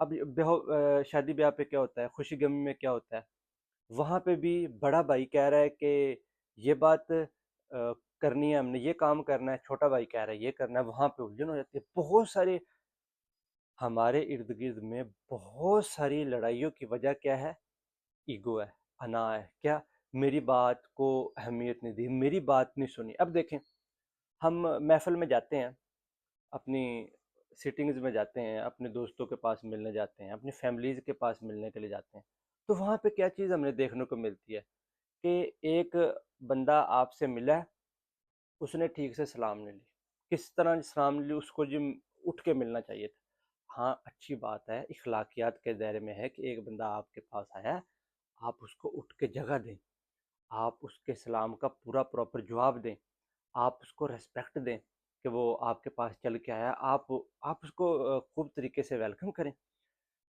اب شادی بیاہ پہ کیا ہوتا ہے، خوشی غمی میں کیا ہوتا ہے، وہاں پہ بھی بڑا بھائی کہہ رہا ہے کہ یہ بات کرنی ہے، ہم نے یہ کام کرنا ہے، چھوٹا بھائی کہہ رہا ہے یہ کرنا ہے، وہاں پہ الجھن ہو جاتی ہے بہت سارے. ہمارے ارد گرد میں بہت ساری لڑائیوں کی وجہ کیا ہے؟ ایگو ہے، انا ہے. کیا میری بات کو اہمیت نہیں دی، میری بات نہیں سنی. اب دیکھیں، ہم محفل میں جاتے ہیں، اپنی سیٹنگز میں جاتے ہیں، اپنے دوستوں کے پاس ملنے جاتے ہیں، اپنی فیملیز کے پاس ملنے کے لیے جاتے ہیں، تو وہاں پہ کیا چیز ہمیں دیکھنے کو ملتی ہے کہ ایک بندہ آپ سے ملا ہے، اس نے ٹھیک سے سلام نہیں لی. کس طرح سلام نہیں لی؟ اس کو جم اٹھ کے ملنا چاہیے تھا. ہاں اچھی بات ہے، اخلاقیات کے دائرے میں ہے کہ ایک بندہ آپ کے پاس آیا ہے، آپ اس کو اٹھ کے جگہ دیں، آپ اس کے سلام کا پورا پراپر جواب دیں، آپ اس کو ریسپیکٹ دیں کہ وہ آپ کے پاس چل کے آیا، آپ اس کو خوب طریقے سے ویلکم کریں.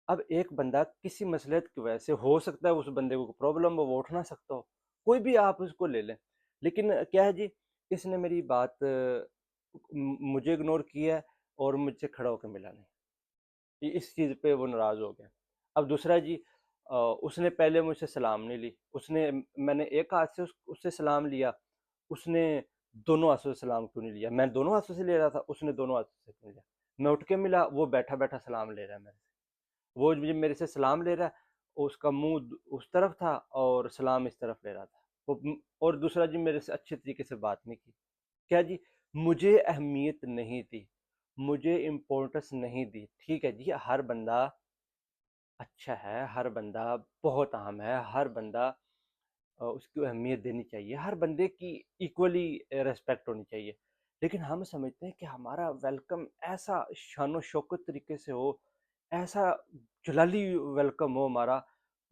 اب ایک بندہ کسی مصلحت کی وجہ سے، ہو سکتا ہے اس بندے کو پرابلم ہو، وہ اٹھ نہ سکتا ہو، کوئی بھی آپ اس کو لے لیں، لیکن کیا ہے جی، اس نے میری بات مجھے اگنور کیا ہے اور مجھ سے کھڑا ہو کے ملا نہیں. اس چیز پہ وہ ناراض ہو گیا. اب دوسرا جی، اس نے پہلے مجھ سے سلام نہیں لی، میں نے ایک ہاتھ سے اس سے سلام لیا، اس نے دونوں ہاتھوں سے سلام کیوں نہیں لیا؟ میں دونوں ہاتھوں سے لے رہا تھا، اس نے دونوں ہاتھوں سے کیوں نہیں لیا؟ میں اٹھ کے ملا، وہ بیٹھا بیٹھا سلام لے رہا ہے میرے سے، وہ جو میرے سے سلام لے رہا ہے، اس کا منہ اس طرف تھا اور سلام اس طرف لے رہا تھا. اور دوسرا جی، میرے سے اچھے طریقے سے بات نہیں کی. کیا جی؟ مجھے اہمیت نہیں دی، مجھے امپورٹنس نہیں دی. ٹھیک ہے جی، ہر بندہ اچھا ہے، ہر بندہ بہت اہم ہے، ہر بندہ اس کو اہمیت دینی چاہیے، ہر بندے کی ایکولی ریسپیکٹ ہونی چاہیے. لیکن ہم سمجھتے ہیں کہ ہمارا ویلکم ایسا شان و شوکت طریقے سے ہو، ایسا جلالی ویلکم ہو ہمارا،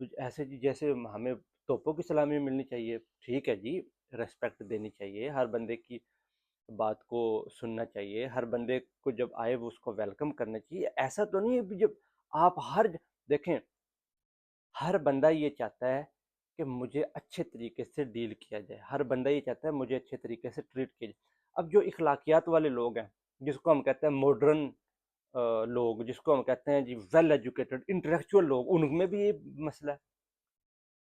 ایسے جی جیسے ہمیں توپوں کی سلامی ملنی چاہیے. ٹھیک ہے جی، ریسپیکٹ دینی چاہیے، ہر بندے کی بات کو سننا چاہیے، ہر بندے کو جب آئے وہ اس کو ویلکم کرنا چاہیے. ایسا تو نہیں ہے جب آپ دیکھیں، ہر بندہ یہ چاہتا ہے کہ مجھے اچھے طریقے سے ڈیل کیا جائے، ہر بندہ یہ چاہتا ہے مجھے اچھے طریقے سے ٹریٹ کیا جائے. اب جو اخلاقیات والے لوگ ہیں، جس کو ہم کہتے ہیں ماڈرن لوگ، جس کو ہم کہتے ہیں جی ویل ایجوکیٹڈ انٹلیکچوئل لوگ، ان میں بھی یہ مسئلہ ہے.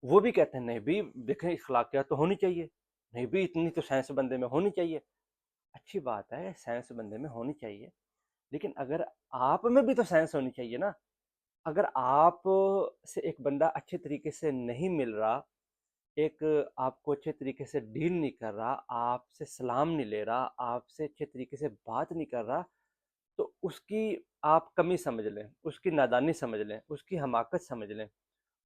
وہ بھی کہتے ہیں نہیں بھی، دیکھیں اخلاقیات تو ہونی چاہیے، نہیں بھی اتنی تو سائنس بندے میں ہونی چاہیے. اچھی بات ہے، سائنس بندے میں ہونی چاہیے، لیکن اگر آپ میں بھی تو سائنس ہونی چاہیے نا. اگر آپ سے ایک بندہ اچھے طریقے سے نہیں مل رہا، ایک آپ کو اچھے طریقے سے ڈیل نہیں کر رہا، آپ سے سلام نہیں لے رہا، آپ سے اچھے طریقے سے بات نہیں کر رہا، تو اس کی آپ کمی سمجھ لیں، اس کی نادانی سمجھ لیں، اس کی حماقت سمجھ لیں،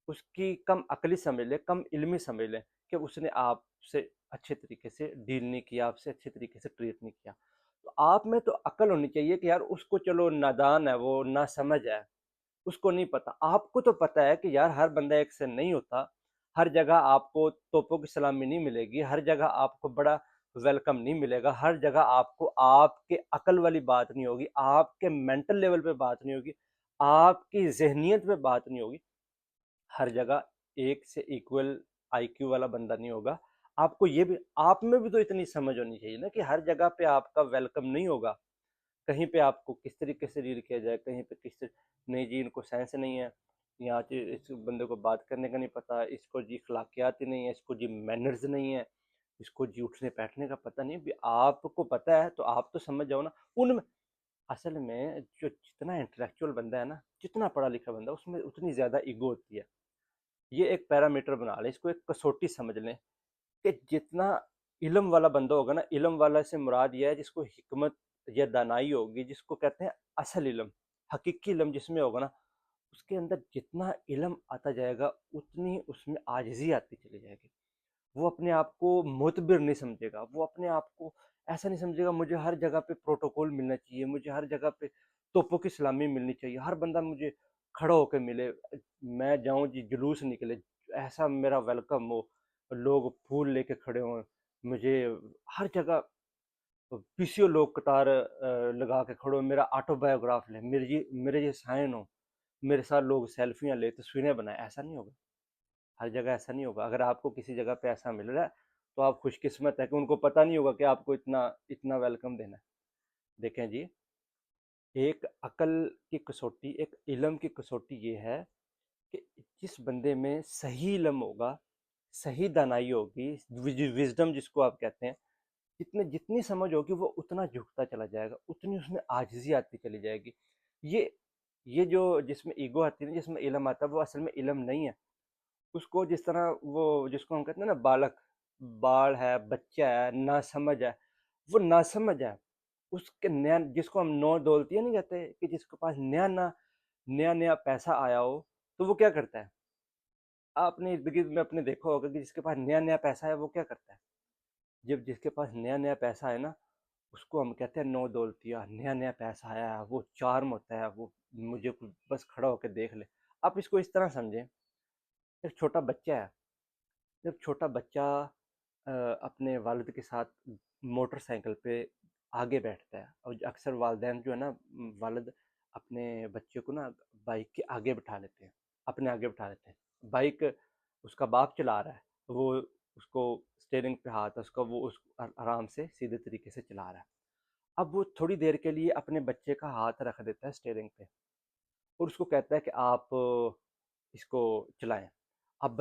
اس کی کم عقلی سمجھ لیں، کم علمی سمجھ لیں کہ اس نے آپ سے اچھے طریقے سے ڈیل نہیں کیا، آپ سے اچھے طریقے سے ٹریٹ نہیں کیا. تو آپ میں تو عقل ہونی چاہیے کہ یار اس کو چلو نادان ہے، وہ نہ سمجھ ہے، اس کو نہیں پتا. آپ کو تو پتا ہے کہ یار ہر بندہ ایک سے نہیں ہوتا، ہر جگہ آپ کو توپوں کی سلامی نہیں ملے گی، ہر جگہ آپ کو بڑا ویلکم نہیں ملے گا، ہر جگہ آپ کو آپ کے عقل والی بات نہیں ہوگی، آپ کے مینٹل لیول پہ بات نہیں ہوگی، آپ کی ذہنیت پہ بات نہیں ہوگی. ہر جگہ ایک سے ایکول آئی کیو والا بندہ نہیں ہوگا. آپ کو یہ بھی، آپ میں بھی تو اتنی سمجھ ہونی چاہیے نا کہ ہر جگہ پہ آپ کا ویلکم نہیں ہوگا. کہیں پہ آپ کو کس طریقے سے ڈیل کیا جائے، کہیں پہ کس طریقے، نہیں جی ان کو سینس نہیں ہے، یہاں جی اس بندے کو بات کرنے کا نہیں پتہ، اس کو جی اخلاقیات ہی نہیں ہے، اس کو جی مینرز نہیں ہے، اس کو جی اٹھنے بیٹھنے کا پتہ نہیں. بھی آپ کو پتہ ہے تو آپ تو سمجھ جاؤ نا. ان میں اصل میں جو جتنا انٹلیکچوئل بندہ ہے نا، جتنا پڑھا لکھا بندہ ہے، اس میں اتنی زیادہ ایگو ہوتی ہے. یہ ایک پیرامیٹر بنا لیں، اس کو ایک کسوٹی سمجھ لیں کہ جتنا علم والا بندہ ہوگا نا، علم والا سے مراد یہ ہے جس کو حکمت یا دانائی ہوگی، جس کو کہتے ہیں اصل علم، حقیقی علم جس میں ہوگا نا، اس کے اندر جتنا علم آتا جائے گا اتنی اس میں عاجزی آتی چلی جائے گی. وہ اپنے آپ کو معتبر نہیں سمجھے گا، وہ اپنے آپ کو ایسا نہیں سمجھے گا مجھے ہر جگہ پہ پروٹوکول ملنا چاہیے، مجھے ہر جگہ پہ توپوں کی سلامی ملنی چاہیے، ہر بندہ مجھے کھڑا ہو کے ملے، میں جاؤں جی جلوس نکلے ایسا میرا ویلکم ہو، لوگ پھول لے کے کھڑے ہوں، مجھے ہر جگہ پی سی او لوگ قطار لگا کے کھڑے ہو، میرا آٹو بایوگراف لیں، میرے یہ سائن ہو، میرے ساتھ لوگ سیلفیاں لے، تصویریں بنائیں. ایسا نہیں ہوگا، ہر جگہ ایسا نہیں ہوگا. اگر آپ کو کسی جگہ پہ ایسا مل رہا ہے تو آپ خوش قسمت ہے کہ ان کو پتہ نہیں ہوگا کہ آپ کو اتنا اتنا ویلکم دینا ہے. دیکھیں جی، ایک عقل کی کسوٹی، ایک علم کی کسوٹی یہ ہے کہ جس بندے میں صحیح علم ہوگا، صحیح دانائی ہوگی، وزڈم جس کو آپ کہتے ہیں، جتنی سمجھ ہوگی وہ اتنا جھکتا چلا جائے گا، اتنی اس میں عاجزی آتی چلی جائے گی۔ یہ یہ جو جس میں ایگو آتی ہے نا، جس میں علم آتا ہے، وہ اصل میں علم نہیں ہے۔ اس کو جس طرح وہ جس کو ہم کہتے ہیں نا بالک، بال ہے، بچہ ہے، ناسمجھ ہے، وہ ناسمجھ ہے۔ اس کے نیا، جس کو ہم نو دولتیاں نہیں کہتے، کہ جس کے پاس نیا نیا پیسہ آیا ہو تو وہ کیا کرتا ہے؟ آپ نے ارد گرد میں اپنے دیکھا ہوگا کہ جس کے پاس نیا نیا پیسہ ہے وہ کیا کرتا ہے؟ جب جس کے پاس نیا نیا پیسہ ہے نا، اس کو ہم کہتے ہیں نو دولتیا، نیا نیا پیسہ آیا ہے، وہ چارم ہوتا ہے، وہ مجھے بس کھڑا ہو کے دیکھ لے۔ آپ اس کو اس طرح سمجھیں، ایک چھوٹا بچہ ہے، جب چھوٹا بچہ اپنے والد کے ساتھ موٹر سائیکل پہ آگے بیٹھتا ہے، اور اکثر والدین جو ہے نا، والد اپنے بچے کو نا بائک کے آگے بٹھا لیتے ہیں، اپنے آگے بٹھا لیتے ہیں۔ بائک اس کا باپ چلا رہا ہے، وہ اس کو اسٹیئرنگ پہ ہاتھ ہے اس کا، وہ اس کو آرام سے سیدھے طریقے سے چلا رہا ہے۔ اب وہ تھوڑی دیر کے لیے اپنے بچے کا ہاتھ رکھ دیتا ہے اسٹیئرنگ پہ، اور اس کو کہتا ہے کہ آپ اس کو چلائیں۔ اب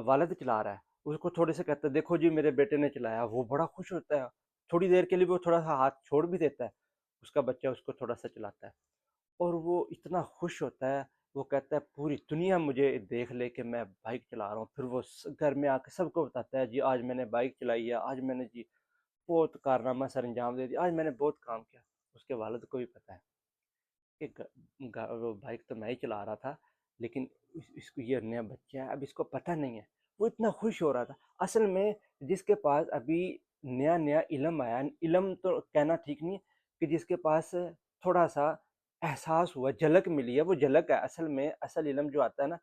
والد چلا رہا ہے، اس کو تھوڑے سے کہتا ہے دیکھو جی میرے بیٹے نے چلایا، وہ بڑا خوش ہوتا ہے، تھوڑی دیر کے لیے وہ تھوڑا سا ہاتھ چھوڑ بھی دیتا ہے، اس کا بچہ اس کو تھوڑا سا چلاتا ہے، اور وہ اتنا خوش ہوتا ہے، وہ کہتا ہے پوری دنیا مجھے دیکھ لے کہ میں بائک چلا رہا ہوں۔ پھر وہ گھر میں آ کے سب کو بتاتا ہے جی آج میں نے بائک چلائی ہے، آج میں نے جی بہت کارنامہ سر انجام دے دیا، آج میں نے بہت کام کیا۔ اس کے والد کو بھی پتہ ہے کہ وہ بائک تو میں ہی چلا رہا تھا، لیکن اس کو یہ نیا بچہ ہے، اب اس کو پتہ نہیں ہے۔ وہ اتنا خوش ہو رہا تھا۔ اصل میں جس کے پاس ابھی نیا نیا علم آیا، علم تو کہنا ٹھیک نہیں، کہ جس کے پاس تھوڑا سا احساس ہوا، جھلک ملی ہے، وہ جھلک ہے۔ اصل میں اصل علم جو آتا ہے نا،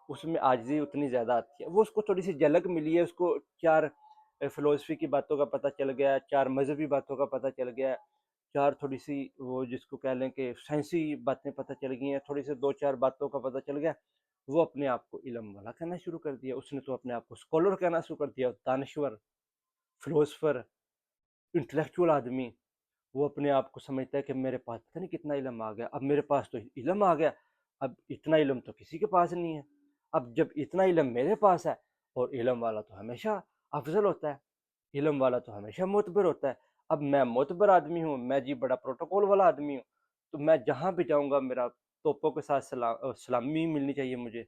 اس میں عاجزی اتنی زیادہ آتی ہے، وہ اس کو تھوڑی سی جھلک ملی ہے، اس کو چار فلسفی کی باتوں کا پتہ چل گیا، چار مذہبی باتوں کا پتہ چل گیا، چار تھوڑی سی وہ جس کو کہہ لیں کہ سائنسی باتیں پتہ چل گئی ہیں، تھوڑی سی دو چار باتوں کا پتہ چل گیا، وہ اپنے آپ کو علم والا کہنا شروع کر دیا۔ اس نے تو اپنے آپ کو اسکالر کہنا شروع کر دیا، دانشور، فلسفر، انٹلیکچوئل آدمی۔ وہ اپنے آپ کو سمجھتا ہے کہ میرے پاس پتہ نہیں کتنا علم آ گیا، اب میرے پاس تو علم آ گیا، اب اتنا علم تو کسی کے پاس نہیں ہے، اب جب اتنا علم میرے پاس ہے، اور علم والا تو ہمیشہ افضل ہوتا ہے، علم والا تو ہمیشہ معتبر ہوتا ہے، اب میں معتبر آدمی ہوں، میں جی بڑا پروٹوکول والا آدمی ہوں، تو میں جہاں بھی جاؤں گا میرا توپوں کے ساتھ سلامی ملنی چاہیے مجھے،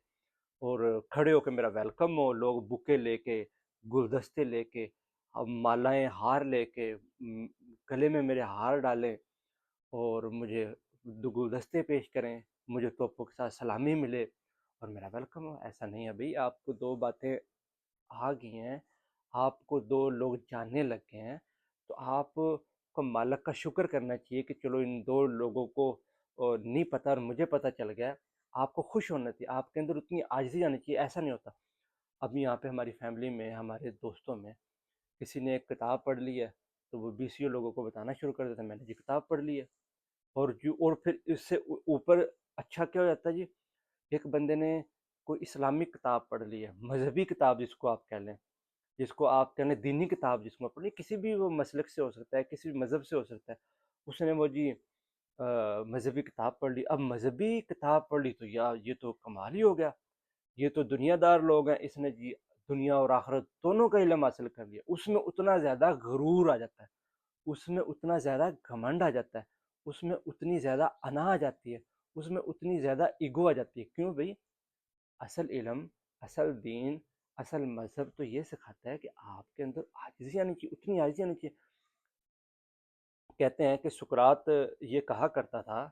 اور کھڑے ہو کے میرا ویلکم ہو، لوگ بکے لے کے، گلدستے لے کے، مالائیں ہار لے کے، گلے میں میرے ہار ڈالیں، اور مجھے گلدستے پیش کریں، مجھے توپوں کے ساتھ سلامی ملے، اور میرا ویلکم ہو۔ ایسا نہیں ہے بھائی، آپ کو دو باتیں آ گئی ہیں، آپ کو دو لوگ جاننے لگ گئے ہیں، تو آپ کو مالک کا شکر کرنا چاہیے کہ چلو ان دو لوگوں کو نہیں پتہ اور مجھے پتہ چل گیا۔ آپ کو خوش ہونا چاہیے، آپ کے اندر اتنی عاجزی آنی چاہیے۔ ایسا نہیں ہوتا۔ اب یہاں پہ ہماری فیملی میں، ہمارے دوستوں میں کسی نے ایک کتاب پڑھ لی ہے، تو وہ 20 لوگوں کو بتانا شروع کر دیتا ہے میں نے جی کتاب پڑھ لی ہے، اور پھر اس سے اوپر اچھا کیا ہو جاتا ہے جی، ایک بندے نے کوئی اسلامک کتاب پڑھ لی ہے، مذہبی کتاب جس کو آپ کہہ لیں، جس کو آپ کہنے دینی کتاب جس کو آپ پڑھی، کسی بھی وہ مسلک سے ہو سکتا ہے، کسی بھی مذہب سے ہو سکتا ہے، اس نے وہ جی مذہبی کتاب پڑھ لی۔ اب مذہبی کتاب پڑھ لی تو یار یہ تو کمال ہی ہو گیا، یہ تو دنیا دار لوگ ہیں، اس نے جی دنیا اور آخرت دونوں کا علم حاصل کر لیا۔ اس میں اتنا زیادہ غرور آ جاتا ہے، اس میں اتنا زیادہ گھمنڈ آ جاتا ہے، اس میں اتنی زیادہ انا آ جاتی ہے، اس میں اتنی زیادہ ایگو آ جاتی ہے۔ کیوں بھائی؟ اصل علم، اصل دین، اصل مذہب تو یہ سکھاتا ہے کہ آپ کے اندر عاجزی آنی چاہیے، اتنی عاجزی آنی چاہیے۔ کہتے ہیں کہ سقراط یہ کہا کرتا تھا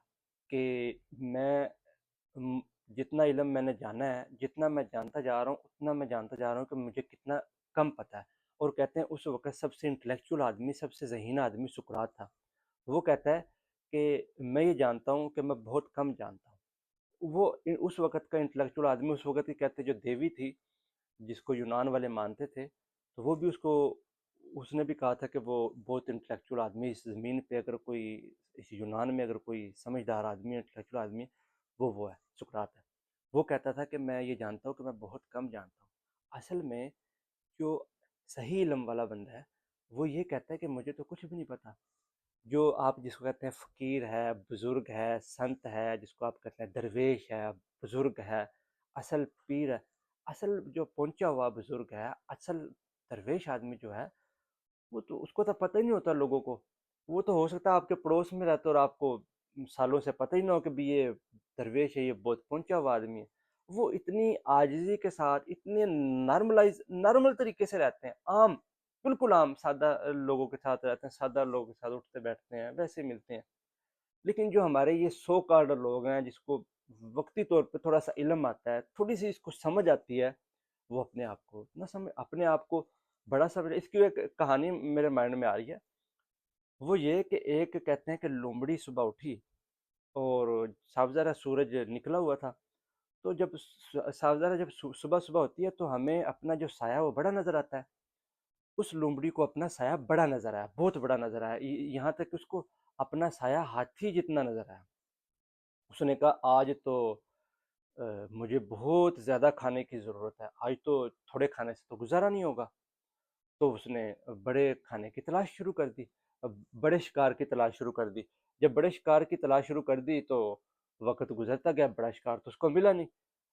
کہ میں جتنا علم میں نے جانا ہے، جتنا میں جانتا جا رہا ہوں، اتنا میں جانتا جا رہا ہوں کہ مجھے کتنا کم پتہ ہے۔ اور کہتے ہیں اس وقت سب سے انٹلیکچوئل آدمی، سب سے ذہین آدمی سقراط تھا۔ وہ کہتا ہے کہ میں یہ جانتا ہوں کہ میں بہت کم جانتا ہوں۔ وہ اس وقت کا انٹلیکچوئل آدمی، اس وقت کی کہتے جو دیوی تھی، جس کو یونان والے مانتے تھے، تو وہ بھی اس نے بھی کہا تھا کہ وہ بہت انٹلیکچوئل آدمی اس زمین پہ، اگر کوئی اس یونان میں اگر کوئی سمجھدار آدمی، انٹلیکچوئل آدمی، وہ ہے سقراط ہے۔ وہ کہتا تھا کہ میں یہ جانتا ہوں کہ میں بہت کم جانتا ہوں۔ اصل میں جو صحیح علم والا بندہ ہے، وہ یہ کہتا ہے کہ مجھے تو کچھ بھی نہیں پتا، جو آپ جس کو کہتے ہیں فقیر ہے، بزرگ ہے، سنت ہے، جس کو آپ کہتے ہیں درویش ہے، بزرگ ہے، اصل پیر ہے، اصل جو پہنچا ہوا بزرگ ہے، اصل درویش آدمی جو ہے، وہ تو اس کو تو پتہ ہی نہیں ہوتا لوگوں کو. وہ تو ہو سکتا ہے آپ کے پڑوس میں رہتا اور آپ کو سالوں سے پتہ ہی نہ ہو کہ بھی یہ درویش ہے، یہ بہت پہنچا ہوا آدمی ہے. وہ اتنی عاجزی کے ساتھ اتنے نارمل طریقے سے رہتے ہیں، عام، بالکل عام سادہ لوگوں کے ساتھ رہتے ہیں، سادہ لوگوں کے ساتھ اٹھتے بیٹھتے ہیں، ویسے ملتے ہیں. لیکن جو ہمارے یہ سو کارڈ لوگ ہیں، جس کو وقتی طور پہ تھوڑا سا علم آتا ہے، تھوڑی سی اس کو سمجھ آتی ہے، وہ اپنے آپ کو نہ سمجھ، اپنے آپ کو بڑا سمجھ. اس کی ایک کہانی میرے مائنڈ میں آ رہی ہے. وہ یہ کہ ایک کہتے ہیں کہ لومڑی صبح اٹھی اور صاف ظاہر سورج نکلا ہوا تھا. تو جب صاف ظاہر جب صبح صبح ہوتی ہے تو ہمیں اپنا جو سایہ وہ بڑا نظر آتا ہے. اس لومڑی کو اپنا سایہ بڑا نظر آیا، بہت بڑا نظر آیا، یہاں تک کہ اس کو اپنا سایہ ہاتھی جتنا نظر آیا. اس نے کہا آج تو مجھے بہت زیادہ کھانے کی ضرورت ہے، آج تو تھوڑے کھانے سے تو گزارا نہیں ہوگا. تو اس نے بڑے کھانے کی تلاش شروع کر دی، بڑے شکار کی تلاش شروع کر دی. جب بڑے شکار کی تلاش شروع کر دی تو وقت گزرتا گیا، بڑا شکار تو اس کو ملا نہیں.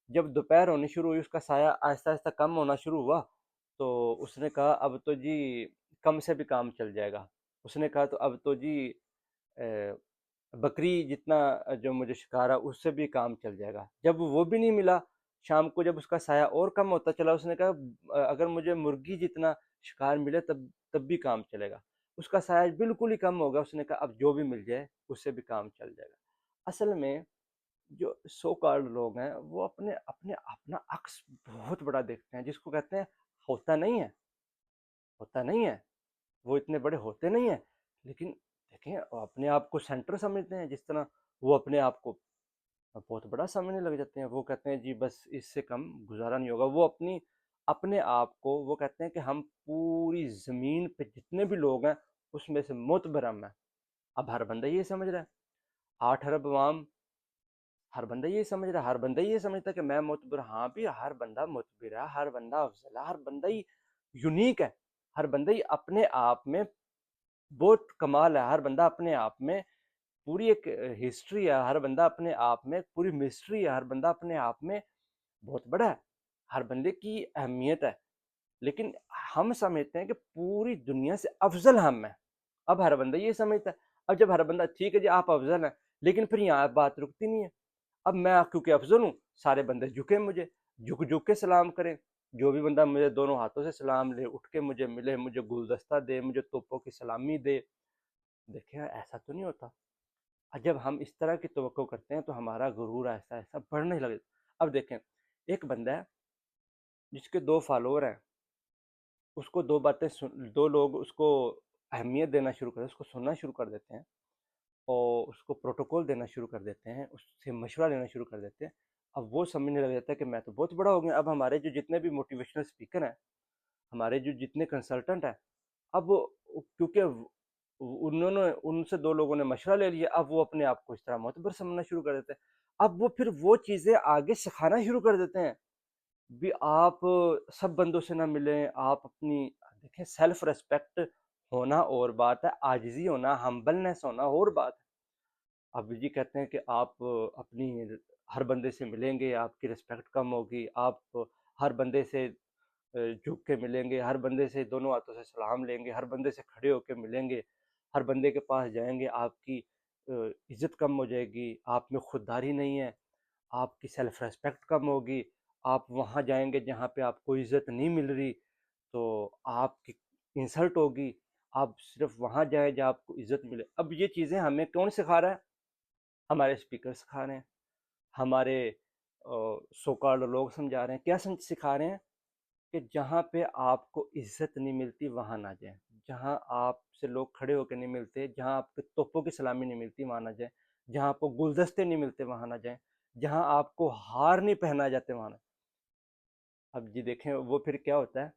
جب دوپہر ہونی شروع ہوئی، اس کا سایہ آہستہ آہستہ کم ہونا شروع ہوا. تو اس نے کہا اب تو جی کم سے بھی کام چل جائے گا. اس نے کہا تو اب تو جی بکری جتنا جو مجھے شکار ہے اس سے بھی کام چل جائے گا. جب وہ بھی نہیں ملا، شام کو جب اس کا سایہ اور کم ہوتا چلا، اس نے کہا اگر مجھے مرغی جتنا شکار ملے تب بھی کام چلے گا. اس کا سایہ بالکل ہی کم ہو گیا. اس نے کہا اب جو بھی مل جائے اس سے بھی کام چل جائے گا. اصل میں جو سو کارڈ لوگ ہیں وہ اپنے اپنے اپنا عکس بہت بڑا دیکھتے ہیں، جس کو کہتے ہیں ہوتا نہیں ہے، ہوتا نہیں ہے. وہ اتنے بڑے ہوتے نہیں ہیں، لیکن دیکھیں وہ اپنے آپ کو سینٹر سمجھتے ہیں. جس طرح وہ اپنے آپ کو بہت بڑا سمجھنے لگ جاتے ہیں. وہ کہتے ہیں جی بس اس سے کم گزارا نہیں ہوگا. وہ اپنے آپ کو وہ کہتے ہیں کہ ہم پوری زمین پہ جتنے بھی لوگ ہیں اس میں سے معتبر ہم ہیں. اب ہر بندہ یہ سمجھ رہا ہے، 8 ارب عوام، ہر بندہ یہ سمجھ رہا ہے، ہر بندہ یہ سمجھتا ہے کہ میں معتبر. ہاں بھی ہر بندہ معتبر ہے، ہر بندہ افضل ہے، ہر بندہ ہی یونیک ہے، ہر بندہ ہی اپنے آپ میں بہت کمال ہے. ہر بندہ اپنے آپ میں پوری ایک ہسٹری ہے، ہر بندہ اپنے آپ میں پوری مسٹری ہے، ہر بندہ اپنے آپ میں بہت بڑا ہے، ہر بندے کی اہمیت ہے. لیکن ہم سمجھتے ہیں کہ پوری دنیا سے افضل ہم ہیں. اب ہر بندہ یہ سمجھتا ہے. اب جب ہر بندہ ٹھیک ہے جی آپ افضل ہیں، لیکن پھر یہاں بات رکتی نہیں ہے. اب میں کیونکہ افضل ہوں، سارے بندے جھکے مجھے، جھک کے سلام کریں. جو بھی بندہ مجھے دونوں ہاتھوں سے سلام لے، اٹھ کے مجھے ملے، مجھے گلدستہ دے، مجھے توپوں کی سلامی دے. دیکھیں ایسا تو نہیں ہوتا. جب ہم اس طرح کی توقع کرتے ہیں تو ہمارا غرور ایسا ایسا بڑھنے لگے. اب دیکھیں ایک بندہ ہے جس کے 2 فالوور ہیں، اس کو دو باتیں دو لوگ اس کو اہمیت دینا شروع کر، اس کو سننا شروع کر دیتے ہیں اور اس کو پروٹوکول دینا شروع کر دیتے ہیں، اس سے مشورہ لینا شروع کر دیتے ہیں. اب وہ سمجھنے لگ جاتا ہے کہ میں تو بہت بڑا ہو گیا. اب ہمارے جو جتنے بھی موٹیویشنل اسپیکر ہیں، ہمارے جو جتنے کنسلٹنٹ ہیں، اب کیونکہ انہوں نے ان سے 2 لوگوں نے مشورہ لے لیا، اب وہ اپنے آپ کو اس طرح معتبر سمجھنا شروع کر دیتے ہیں. اب وہ پھر وہ چیزیں آگے سکھانا شروع کر دیتے ہیں بھی آپ سب بندوں سے نہ ملیں. آپ اپنی دیکھیں سیلف ریسپیکٹ ہونا اور بات ہے، عاجزی ہونا، ہمبلنس ہونا اور بات ہے. اب جی کہتے ہیں کہ آپ اپنی ہر بندے سے ملیں گے آپ کی ریسپیکٹ کم ہوگی، آپ ہر بندے سے جھک کے ملیں گے، ہر بندے سے دونوں ہاتھوں سے سلام لیں گے، ہر بندے سے کھڑے ہو کے ملیں گے، ہر بندے کے پاس جائیں گے، آپ کی عزت کم ہو جائے گی، آپ میں خودداری نہیں ہے، آپ کی سیلف ریسپیکٹ کم ہوگی. آپ وہاں جائیں گے جہاں پہ آپ کو عزت نہیں مل رہی تو آپ کی انسلٹ ہوگی. آپ صرف وہاں جائیں جہاں آپ کو عزت ملے. اب یہ چیزیں ہمیں کون سکھا رہا ہے؟ ہمارے اسپیکر سکھا رہے ہیں، ہمارے سو کالڈ لوگ سمجھا رہے ہیں. کیا سکھا رہے ہیں؟ کہ جہاں پہ آپ کو عزت نہیں ملتی وہاں نہ جائیں، جہاں آپ سے لوگ کھڑے ہو کے نہیں ملتے، جہاں آپ کے توپوں کی سلامی نہیں ملتی وہاں نہ جائیں، جہاں آپ کو گلدستے نہیں ملتے وہاں نہ جائیں، جہاں آپ کو ہار نہیں پہنا جاتے وہاں نہ. اب جی دیکھیں وہ پھر کیا ہوتا ہے.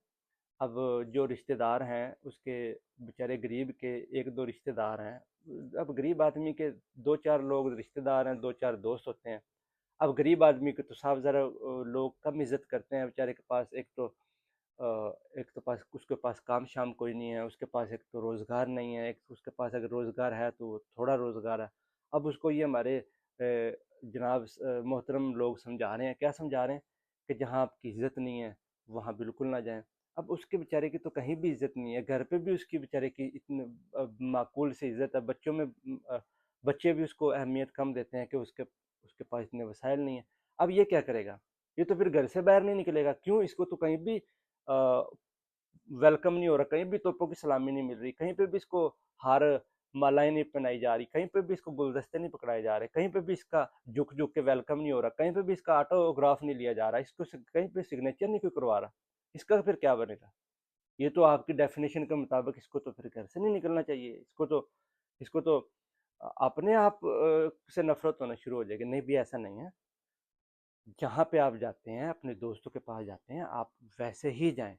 اب جو رشتہ دار ہیں اس کے بیچارے غریب کے 1 2 رشتہ دار ہیں. اب غریب آدمی کے 2 4 لوگ رشتہ دار ہیں، 2 4 دوست ہوتے ہیں. اب غریب آدمی کو تو صاف ذرا لوگ کم عزت کرتے ہیں، بیچارے کے پاس ایک تو ایک تو پاس اس کے پاس کام شام کوئی نہیں ہے، اس کے پاس ایک تو روزگار نہیں ہے، ایک اس کے پاس اگر روزگار ہے تو تھوڑا روزگار ہے۔ اب اس کو یہ ہمارے جناب محترم لوگ سمجھا رہے ہیں، کیا سمجھا رہے ہیں؟ کہ جہاں آپ کی عزت نہیں ہے وہاں بالکل نہ جائیں۔ اب اس کے بیچارے کی تو کہیں بھی عزت نہیں ہے، گھر پہ بھی اس کی بیچارے کی اتنے معقول سے عزت ہے، بچوں میں بچے بھی اس کو اہمیت کم دیتے ہیں کہ اس کے پاس اتنے وسائل نہیں ہیں۔ اب یہ کیا کرے گا؟ یہ تو پھر گھر سے باہر نہیں نکلے گا، کیوں؟ اس کو تو کہیں بھی ویلکم نہیں ہو رہا، کہیں بھی توپوں کی سلامی نہیں مل رہی، کہیں پہ بھی اس کو ہار مالائیں نہیں پہنائی جا رہی، کہیں پہ بھی اس کو گلدستے نہیں پکڑائے جا رہے، کہیں پہ بھی اس کا جھک جھک کے ویلکم نہیں ہو رہا، کہیں پہ بھی اس کا آٹوگراف نہیں لیا جا رہا، اس کو کہیں پہ سگنیچر نہیں کوئی کروا رہا۔ اس کا پھر کیا بنے گا؟ یہ تو آپ کی ڈیفینیشن کے مطابق اس کو تو پھر گھر سے نہیں نکلنا چاہیے، اس کو تو اپنے آپ سے نفرت ہونا شروع ہو جائے گی۔ نہیں بھی ایسا نہیں ہے، جہاں پہ آپ جاتے ہیں اپنے دوستوں کے پاس جاتے ہیں آپ ویسے ہی جائیں،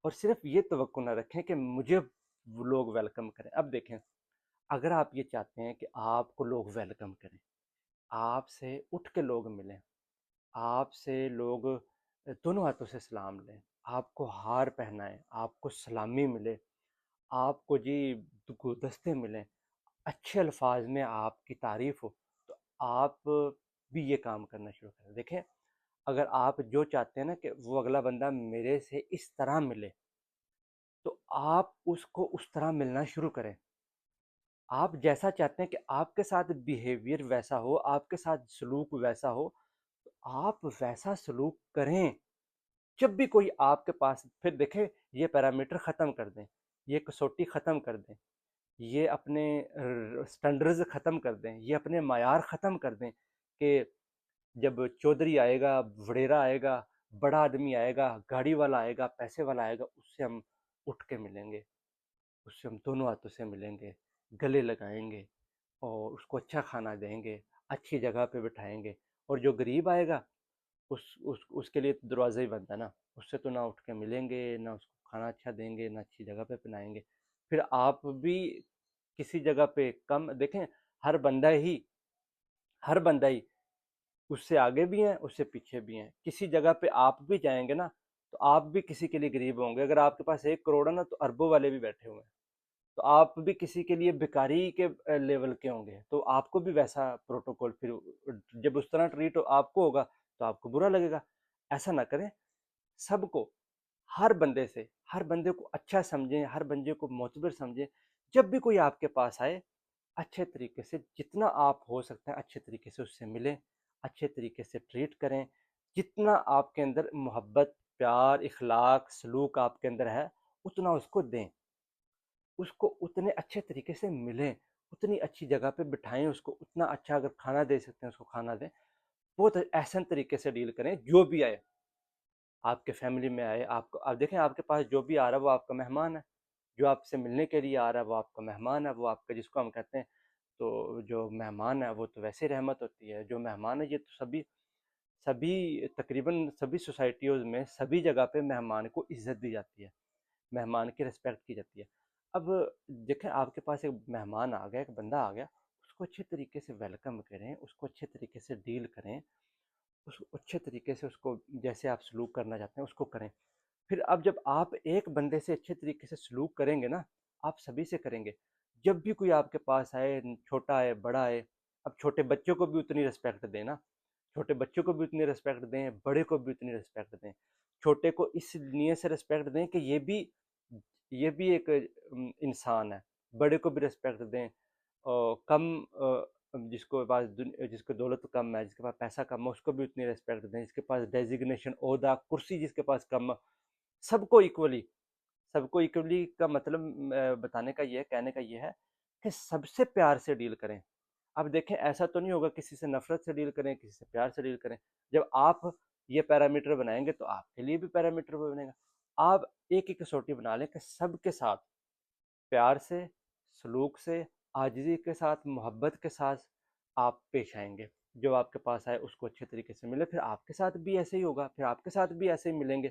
اور صرف یہ توقع نہ رکھیں کہ مجھے وہ لوگ ویلکم کریں۔ اب دیکھیں، اگر آپ یہ چاہتے ہیں کہ آپ کو لوگ ویلکم کریں، آپ سے اٹھ کے لوگ ملیں، آپ سے لوگ دونوں ہاتھوں سے سلام لیں، آپ کو ہار پہنائیں، آپ کو سلامی ملے، آپ کو جی گلدستے ملیں، اچھے الفاظ میں آپ کی تعریف ہو، تو آپ بھی یہ کام کرنا شروع کریں۔ دیکھیں، اگر آپ جو چاہتے ہیں نا کہ وہ اگلا بندہ میرے سے اس طرح ملے، تو آپ اس کو اس طرح ملنا شروع کریں۔ آپ جیسا چاہتے ہیں کہ آپ کے ساتھ بیہیویئر ویسا ہو، آپ کے ساتھ سلوک ویسا ہو، تو آپ ویسا سلوک کریں۔ جب بھی کوئی آپ کے پاس، پھر دیکھیں، یہ پیرامیٹر ختم کر دیں، یہ کسوٹی ختم کر دیں، یہ اپنے سٹینڈرز ختم کر دیں، یہ اپنے معیار ختم کر دیں کہ جب چودھری آئے گا، وڈیرا آئے گا، بڑا آدمی آئے گا، گاڑی والا آئے گا، پیسے والا آئے گا، اس سے ہم اٹھ کے ملیں گے، اس سے ہم دونوں ہاتھوں سے ملیں گے، گلے لگائیں گے، اور اس کو اچھا کھانا دیں گے، اچھی جگہ پہ بٹھائیں گے۔ اور جو غریب آئے گا، اس کے لیے تو دروازہ ہی بند ہے نا، اس سے تو نہ اٹھ کے ملیں گے، نہ اس کو کھانا اچھا دیں گے، نہ اچھی جگہ پہ پہنائیں گے۔ پھر آپ بھی کسی جگہ پہ کم دیکھیں، ہر بندہ ہی اس سے آگے بھی ہیں، اس سے پیچھے بھی ہیں۔ کسی جگہ پہ آپ بھی جائیں گے نا، تو آپ بھی کسی کے لیے غریب ہوں گے۔ اگر آپ کے پاس 1 کروڑ ہے نا، تو اربوں والے بھی بیٹھے ہوئے ہیں، تو آپ بھی کسی کے لیے بھکاری کے لیول کے ہوں گے، تو آپ کو بھی ویسا پروٹوکول، پھر جب اس طرح ٹریٹ آپ کو ہوگا تو آپ کو برا لگے گا۔ ایسا نہ کریں، سب کو، ہر بندے کو اچھا سمجھیں، ہر بندے کو معتبر سمجھیں۔ جب بھی کوئی آپ کے پاس آئے، اچھے طریقے سے، جتنا آپ ہو سکتا ہے اچھے طریقے سے اس سے ملیں، اچھے طریقے سے ٹریٹ کریں۔ جتنا آپ کے اندر محبت، پیار، اخلاق، سلوک آپ کے اندر ہے، اتنا اس کو دیں، اس کو اتنے اچھے طریقے سے ملیں، اتنی اچھی جگہ پہ بٹھائیں اس کو، اتنا اچھا اگر کھانا دے سکتے ہیں اس کو کھانا دیں، بہت احسن طریقے سے ڈیل کریں۔ جو بھی آئے، آپ کے فیملی میں آئے، آپ دیکھیں، آپ کے پاس جو بھی آ رہا ہے وہ آپ کا مہمان ہے، جو آپ سے ملنے کے لیے آ رہا ہے وہ آپ کا مہمان ہے، وہ آپ کا، جس کو ہم کہتے ہیں، تو جو مہمان ہے وہ تو ویسے رحمت ہوتی ہے۔ جو مہمان ہے، یہ تو سبھی تقریباً سبھی سوسائٹیوں میں، سبھی جگہ پہ مہمان کو عزت دی جاتی ہے، مہمان کی رسپیکٹ کی جاتی ہے۔ اب دیکھیں، آپ کے پاس ایک مہمان آ گیا، ایک بندہ آ گیا، اس کو اچھے طریقے سے ویلکم کریں، اس کو اچھے طریقے سے ڈیل کریں، اس کو اچھے طریقے سے، اس کو جیسے آپ سلوک کرنا چاہتے ہیں اس کو کریں۔ پھر اب جب آپ ایک بندے سے اچھے طریقے سے سلوک کریں گے نا، آپ سبھی سے کریں گے۔ جب بھی کوئی آپ کے پاس آئے، چھوٹا ہے بڑا ہے، اب چھوٹے بچوں کو بھی اتنی رسپیکٹ دیں نا، چھوٹے بچوں کو بھی اتنی رسپیکٹ دیں، بڑے کو بھی اتنی رسپیکٹ دیں۔ چھوٹے کو اس نیت سے رسپیکٹ دیں کہ یہ بھی ایک انسان ہے، بڑے کو بھی رسپیکٹ دیں، اور جس کو دولت کم ہے، جس کے پاس پیسہ کم ہے، اس کو بھی اتنی رسپیکٹ دیں، جس کے پاس ڈیزگنیشن، عہدہ، کرسی جس کے پاس کم ہے، سب کو ایکولی کا مطلب بتانے کا یہ ہے، کہنے کا یہ ہے کہ سب سے پیار سے ڈیل کریں۔ اب دیکھیں، ایسا تو نہیں ہوگا کسی سے نفرت سے ڈیل کریں، کسی سے پیار سے ڈیل کریں۔ جب آپ یہ پیرامیٹر بنائیں گے تو آپ کے لیے بھی پیرامیٹر بنے گا۔ آپ ایک ہی کسوٹی بنا لیں کہ سب کے ساتھ پیار سے، سلوک سے، عاجزی کے ساتھ، محبت کے ساتھ آپ پیش آئیں گے۔ جو آپ کے پاس آئے اس کو اچھے طریقے سے ملے، پھر آپ کے ساتھ بھی ایسے ہی ہوگا، پھر آپ کے ساتھ بھی ایسے ہی ملیں گے۔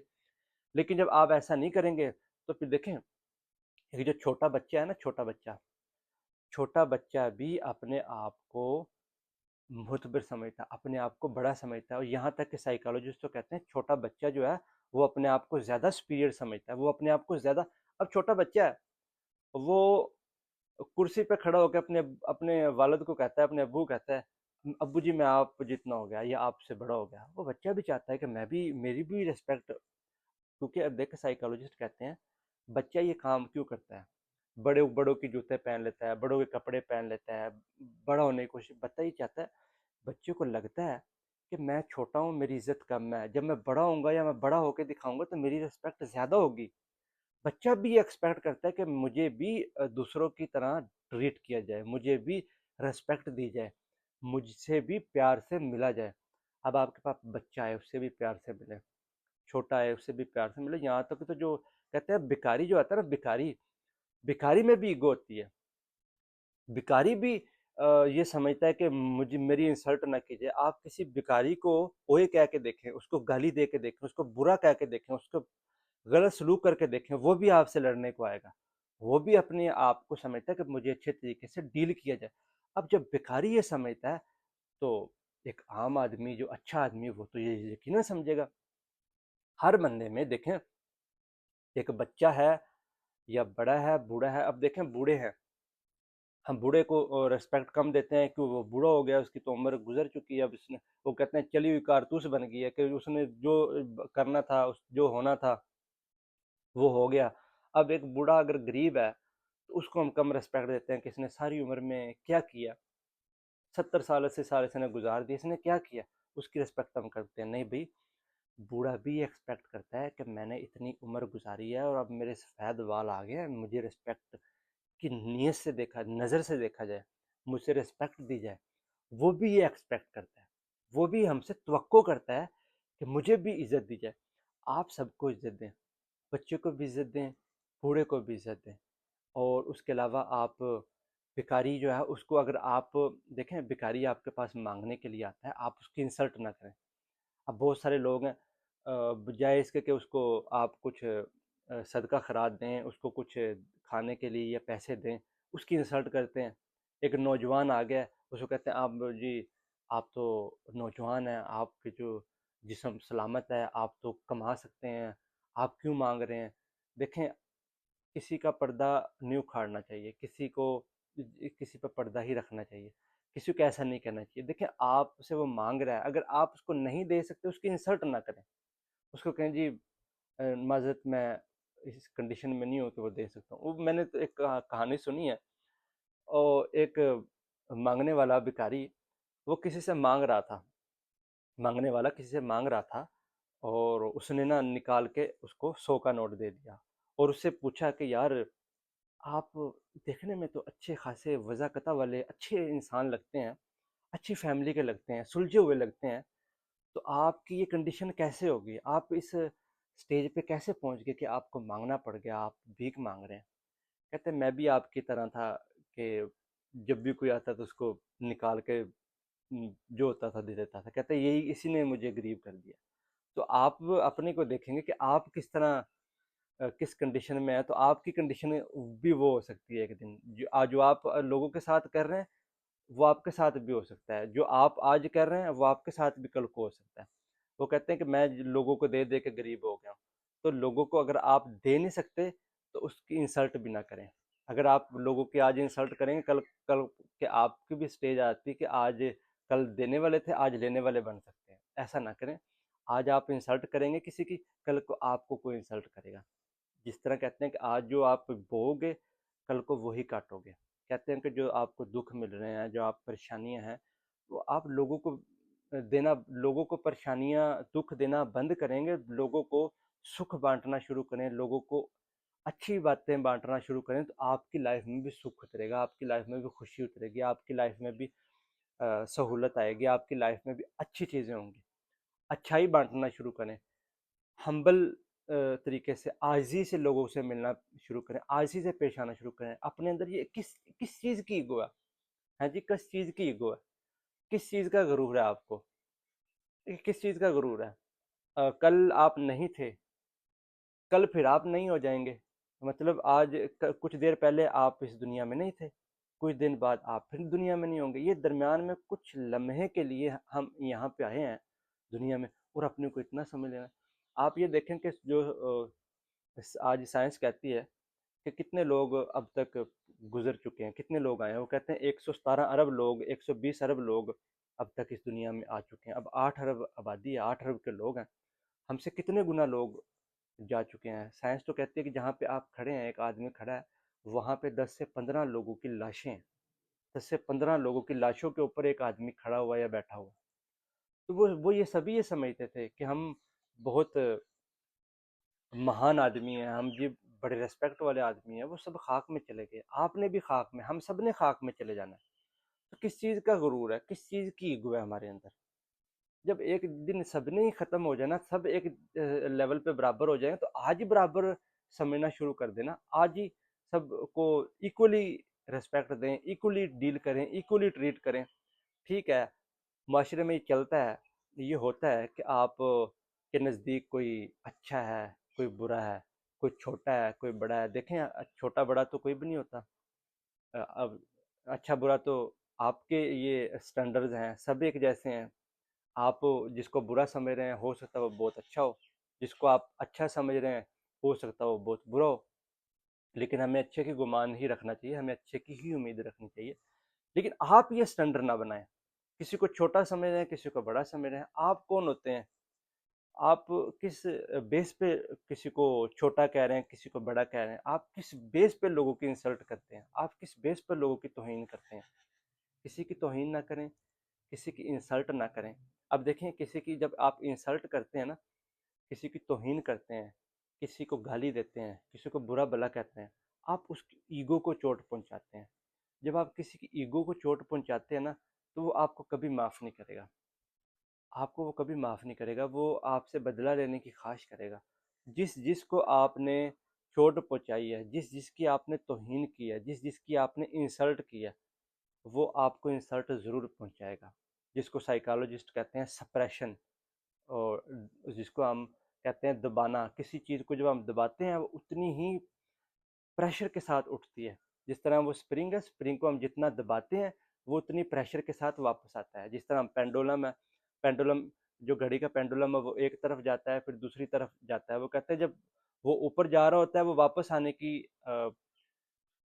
لیکن جب آپ ایسا نہیں کریں گے تو پھر دیکھیں، یہ جو چھوٹا بچہ ہے نا، چھوٹا بچہ بھی اپنے آپ کو معتبر سمجھتا ہے، اپنے آپ کو بڑا سمجھتا ہے، اور یہاں تک کہ سائیکالوجسٹ تو کہتے ہیں چھوٹا بچہ جو ہے وہ اپنے آپ کو زیادہ سپیریئر سمجھتا ہے، وہ اپنے آپ کو زیادہ، اب چھوٹا بچہ ہے وہ کرسی پہ کھڑا ہو کے اپنے اپنے والد کو کہتا ہے، اپنے ابو کو کہتا ہے ابو جی میں آپ جتنا ہو گیا یا آپ سے بڑا ہو گیا، وہ بچہ بھی چاہتا ہے کہ میں بھی، میری بھی ریسپیکٹ، کیونکہ اب دیکھ سائیکالوجسٹ کہتے ہیں بچہ یہ کام کیوں کرتا ہے، بڑے بڑوں کی جوتے پہن لیتا ہے، بڑوں کے کپڑے پہن لیتا ہے، بڑا ہونے کی کوشش، بچہ ہی چاہتا ہے، بچے کو لگتا ہے کہ میں چھوٹا ہوں، میری عزت کم ہے، جب میں بڑا ہوں گا یا میں بڑا ہو کے دکھاؤں گا تو میری ریسپیکٹ زیادہ ہوگی۔ بچہ بھی یہ ایکسپیکٹ کرتا ہے کہ مجھے بھی دوسروں کی طرح ٹریٹ کیا جائے، مجھے بھی ریسپیکٹ دی جائے، مجھ سے بھی پیار سے ملا جائے۔ اب آپ کے پاس بچہ ہے، اس سے بھی پیار سے ملے، چھوٹا ہے اس سے بھی پیار سے ملے، یہاں تک تو جو کہتے ہیں بھکاری جو آتا ہے نا، بھکاری، بھکاری میں بھی ایگو ہوتی ہے، بھکاری بھی یہ سمجھتا ہے کہ مجھے، میری انسلٹ نہ کیجیے۔ آپ کسی بھکاری کو اوئے کہہ کے دیکھیں، اس کو گالی دے کے دیکھیں، اس کو برا کہہ کے دیکھیں، اس کو غلط سلوک کر کے دیکھیں، وہ بھی آپ سے لڑنے کو آئے گا، وہ بھی اپنے آپ کو سمجھتا ہے کہ مجھے اچھے طریقے سے ڈیل کیا جائے۔ اب جب بھکاری یہ سمجھتا ہے تو ایک عام آدمی جو اچھا آدمی وہ تو یہ یقیناً سمجھے گا۔ ہر بندے میں دیکھیں، ایک بچہ ہے یا بڑا ہے، بوڑھا ہے، اب دیکھیں بوڑھے ہیں، ہم بوڑھے کو ریسپیکٹ کم دیتے ہیں کہ وہ بوڑھا ہو گیا، اس کی تو عمر گزر چکی ہے، اب اس نے، وہ کہتے ہیں چلی ہوئی کارتوس بن گئی ہے، کہ اس نے جو کرنا تھا، جو ہونا تھا وہ ہو گیا۔ اب ایک بوڑھا اگر غریب ہے تو اس کو ہم کم ریسپیکٹ دیتے ہیں کہ اس نے ساری عمر میں کیا کیا، 70 سال 80 سال اس نے گزار دی، اس نے کیا کیا، اس کی ریسپیکٹ ہم کرتے ہیں۔ نہیں بھائی، بوڑھا بھی ایکسپیکٹ کرتا ہے کہ میں نے اتنی عمر گزاری ہے اور اب میرے سفید وال آ گئے ہیں، مجھے ریسپیکٹ کی نیت سے دیکھا، نظر سے دیکھا جائے، مجھ سے ریسپیکٹ دی جائے، وہ بھی یہ ایکسپیکٹ کرتا ہے، وہ بھی ہم سے توقع کرتا ہے کہ مجھے بھی عزت دی جائے۔ آپ سب کو عزت دیں، بچے کو بھی عزت دیں، بوڑھے کو بھی عزت دیں، اور اس کے علاوہ آپ بھکاری جو ہے اس کو، اگر آپ دیکھیں بھکاری آپ کے پاس مانگنے کے لیے آتا ہے، آپ اس کی انسلٹ نہ کریں۔ اب بہت سارے لوگ ہیں، بجائے اس کے کہ اس کو آپ کچھ صدقہ خیرات دیں، اس کو کچھ کھانے کے لیے یا پیسے دیں، اس کی انسلٹ کرتے ہیں۔ ایک نوجوان آ گیا، اس کو کہتے ہیں آپ جی، آپ تو نوجوان ہیں، آپ کے جو جسم سلامت ہے، آپ تو کما سکتے ہیں، آپ کیوں مانگ رہے ہیں؟ دیکھیں، کسی کا پردہ نہیں اکھاڑنا چاہیے، کسی کو، کسی پہ پردہ ہی رکھنا چاہیے، کسی کو ایسا نہیں کرنا چاہیے۔ دیکھیں، آپ سے وہ مانگ رہا ہے، اگر آپ اس کو نہیں دے سکتے اس کی انسلٹ نہ کریں، اس کو کہیں جی معذرت، میں اس کنڈیشن میں نہیں ہوں کہ وہ دے سکتا ہوں۔ وہ میں نے تو ایک کہانی سنی ہے، اور ایک مانگنے والا بھکاری، وہ کسی سے مانگ رہا تھا، مانگنے والا کسی سے مانگ رہا تھا، اور اس نے نا نکال کے اس کو 100 کا نوٹ دے دیا، اور اس سے پوچھا کہ یار آپ دیکھنے میں تو اچھے خاصے وضاقتہ والے اچھے انسان لگتے ہیں، اچھی فیملی کے لگتے ہیں، سلجھے ہوئے لگتے ہیں، تو آپ کی یہ کنڈیشن کیسے ہوگی، آپ اس سٹیج پہ کیسے پہنچ گئے کہ آپ کو مانگنا پڑ گیا، آپ بھیک مانگ رہے ہیں؟ کہتے ہیں میں بھی آپ کی طرح تھا کہ جب بھی کوئی آتا تو اس کو نکال کے جو ہوتا تھا دے دیتا تھا، کہتے ہیں یہی اسی نے مجھے غریب کر دیا۔ تو آپ اپنے کو دیکھیں گے کہ آپ کس طرح، کس کنڈیشن میں ہے، تو آپ کی کنڈیشن بھی وہ ہو سکتی ہے ایک دن، جو آپ لوگوں کے ساتھ کر رہے ہیں وہ آپ کے ساتھ بھی ہو سکتا ہے، جو آپ آج کر رہے ہیں وہ آپ کے ساتھ بھی کل کو ہو سکتا ہے۔ وہ کہتے ہیں کہ میں لوگوں کو دے دے کے غریب ہو گیا ہوں، تو لوگوں کو اگر آپ دے نہیں سکتے تو اس کی انسلٹ بھی نہ کریں۔ اگر آپ لوگوں کی آج انسلٹ کریں گے، کل کل کہ آپ کی بھی سٹیج آتی ہے کہ آج، کل دینے والے تھے آج لینے والے بن سکتے ہیں، ایسا نہ کریں۔ آج آپ انسلٹ کریں گے کسی کی، کل کو آپ کو کوئی انسلٹ کرے گا۔ جس طرح کہتے ہیں کہ آج جو آپ بو گے کل کو وہی کاٹو گے۔ کہتے ہیں کہ جو آپ کو دکھ مل رہے ہیں، جو آپ پریشانیاں ہیں، وہ آپ لوگوں کو دینا، لوگوں کو پریشانیاں دکھ دینا بند کریں گے، لوگوں کو سکھ بانٹنا شروع کریں، لوگوں کو اچھی باتیں بانٹنا شروع کریں، تو آپ کی لائف میں بھی سکھ اترے گا، آپ کی لائف میں بھی خوشی اترے گی، آپ کی لائف میں بھی سہولت آئے گی، آپ کی لائف میں بھی اچھی چیزیں ہوں گی۔ اچھائی بانٹنا شروع کریں، ہمبل طریقے سے، عاجزی سے لوگوں سے ملنا شروع کریں، عاجزی سے پیش آنا شروع کریں۔ اپنے اندر یہ کس چیز کی ایگو ہے؟ ہاں جی، کس چیز کی ایگو ہے؟ کس چیز کا غرور ہے آپ کو؟ کس چیز کا غرور ہے؟ کل آپ نہیں تھے، کل پھر آپ نہیں ہو جائیں گے، مطلب آج کچھ دیر پہلے آپ اس دنیا میں نہیں تھے، کچھ دن بعد آپ پھر دنیا میں نہیں ہوں گے. یہ درمیان میں کچھ لمحے کے لیے ہم یہاں پہ آئے ہیں دنیا میں، اور اپنے کو اتنا سمجھ لینا. آپ یہ دیکھیں کہ جو آج سائنس کہتی ہے کہ کتنے لوگ اب تک گزر چکے ہیں، کتنے لوگ آئے ہیں. وہ کہتے ہیں 117 ارب لوگ، 120 ارب لوگ اب تک اس دنیا میں آ چکے ہیں. اب 8 ارب آبادی ہے، 8 ارب کے لوگ ہیں. ہم سے کتنے گنا لوگ جا چکے ہیں. سائنس تو کہتی ہے کہ جہاں پہ آپ کھڑے ہیں، ایک آدمی کھڑا ہے، وہاں پہ 10 سے 15 لوگوں کی لاشیں ہیں. 10 سے 15 لوگوں کی لاشوں کے اوپر ایک آدمی کھڑا ہوا یا بیٹھا ہوا. تو وہ یہ سبھی یہ سمجھتے تھے کہ ہم بہت مہان آدمی ہیں، ہم جی بڑے ریسپیکٹ والے آدمی ہیں. وہ سب خاک میں چلے گئے. آپ نے بھی خاک میں، ہم سب نے خاک میں چلے جانا ہے. تو کس چیز کا غرور ہے، کس چیز کی ایگو ہے ہمارے اندر؟ جب ایک دن سب نے ہی ختم ہو جانا، سب ایک لیول پہ برابر ہو جائیں، تو آج ہی برابر سمجھنا شروع کر دینا. آج ہی سب کو ایکولی ریسپیکٹ دیں، ایکولی ڈیل کریں، ایکولی ٹریٹ کریں. ٹھیک ہے، معاشرے میں یہ چلتا ہے، یہ ہوتا ہے کہ آپ کے نزدیک کوئی اچھا ہے، کوئی برا ہے، کوئی چھوٹا ہے، کوئی بڑا ہے. دیکھیں چھوٹا بڑا تو کوئی بھی نہیں ہوتا. اب اچھا برا تو آپ کے یہ سٹینڈرز ہیں، سب ایک جیسے ہیں. آپ جس کو برا سمجھ رہے ہیں، ہو سکتا ہے وہ بہت اچھا ہو. جس کو آپ اچھا سمجھ رہے ہیں، ہو سکتا ہے وہ بہت برا ہو. لیکن ہمیں اچھے کی گمان ہی رکھنا چاہیے، ہمیں اچھے کی ہی امید رکھنی چاہیے. لیکن آپ یہ سٹینڈرڈ نہ بنائیں. کسی کو چھوٹا سمجھ رہے ہیں، کسی کو بڑا سمجھ رہے ہیں. آپ کون ہوتے ہیں؟ آپ کس بیس پہ کسی کو چھوٹا کہہ رہے ہیں، کسی کو بڑا کہہ رہے ہیں؟ آپ کس بیس پہ لوگوں کی انسلٹ کرتے ہیں؟ آپ کس بیس پہ لوگوں کی توہین کرتے ہیں؟ کسی کی توہین نہ کریں، کسی کی انسلٹ نہ کریں. اب دیکھیں، کسی کی جب آپ انسلٹ کرتے ہیں نا، کسی کی توہین کرتے ہیں، کسی کو گالی دیتے ہیں، کسی کو برا بلا کہتے ہیں، آپ اس کی ایگو کو چوٹ پہنچاتے ہیں. جب آپ کسی کی ایگو کو چوٹ پہنچاتے ہیں نا، تو وہ آپ کو کبھی معاف نہیں کرے گا. آپ کو وہ کبھی معاف نہیں کرے گا. وہ آپ سے بدلہ لینے کی خواہش کرے گا. جس جس کو آپ نے چوٹ پہنچائی ہے، جس جس کی آپ نے توہین کی ہے، جس جس کی آپ نے انسلٹ کی ہے، وہ آپ کو انسلٹ ضرور پہنچائے گا. جس کو سائیکالوجسٹ کہتے ہیں سپریشن، اور جس کو ہم کہتے ہیں دبانا. کسی چیز کو جب ہم دباتے ہیں، وہ اتنی ہی پریشر کے ساتھ اٹھتی ہے. جس طرح وہ اسپرنگ ہے، اسپرنگ کو ہم جتنا دباتے ہیں، وہ اتنی پریشر کے ساتھ واپس آتا ہے. جس طرح ہم پینڈولم ہے، پینڈولم جو گھڑی کا پینڈولم ہے، وہ ایک طرف جاتا ہے، پھر دوسری طرف جاتا ہے. وہ کہتے ہیں جب وہ اوپر جا رہا ہوتا ہے، وہ واپس آنے کی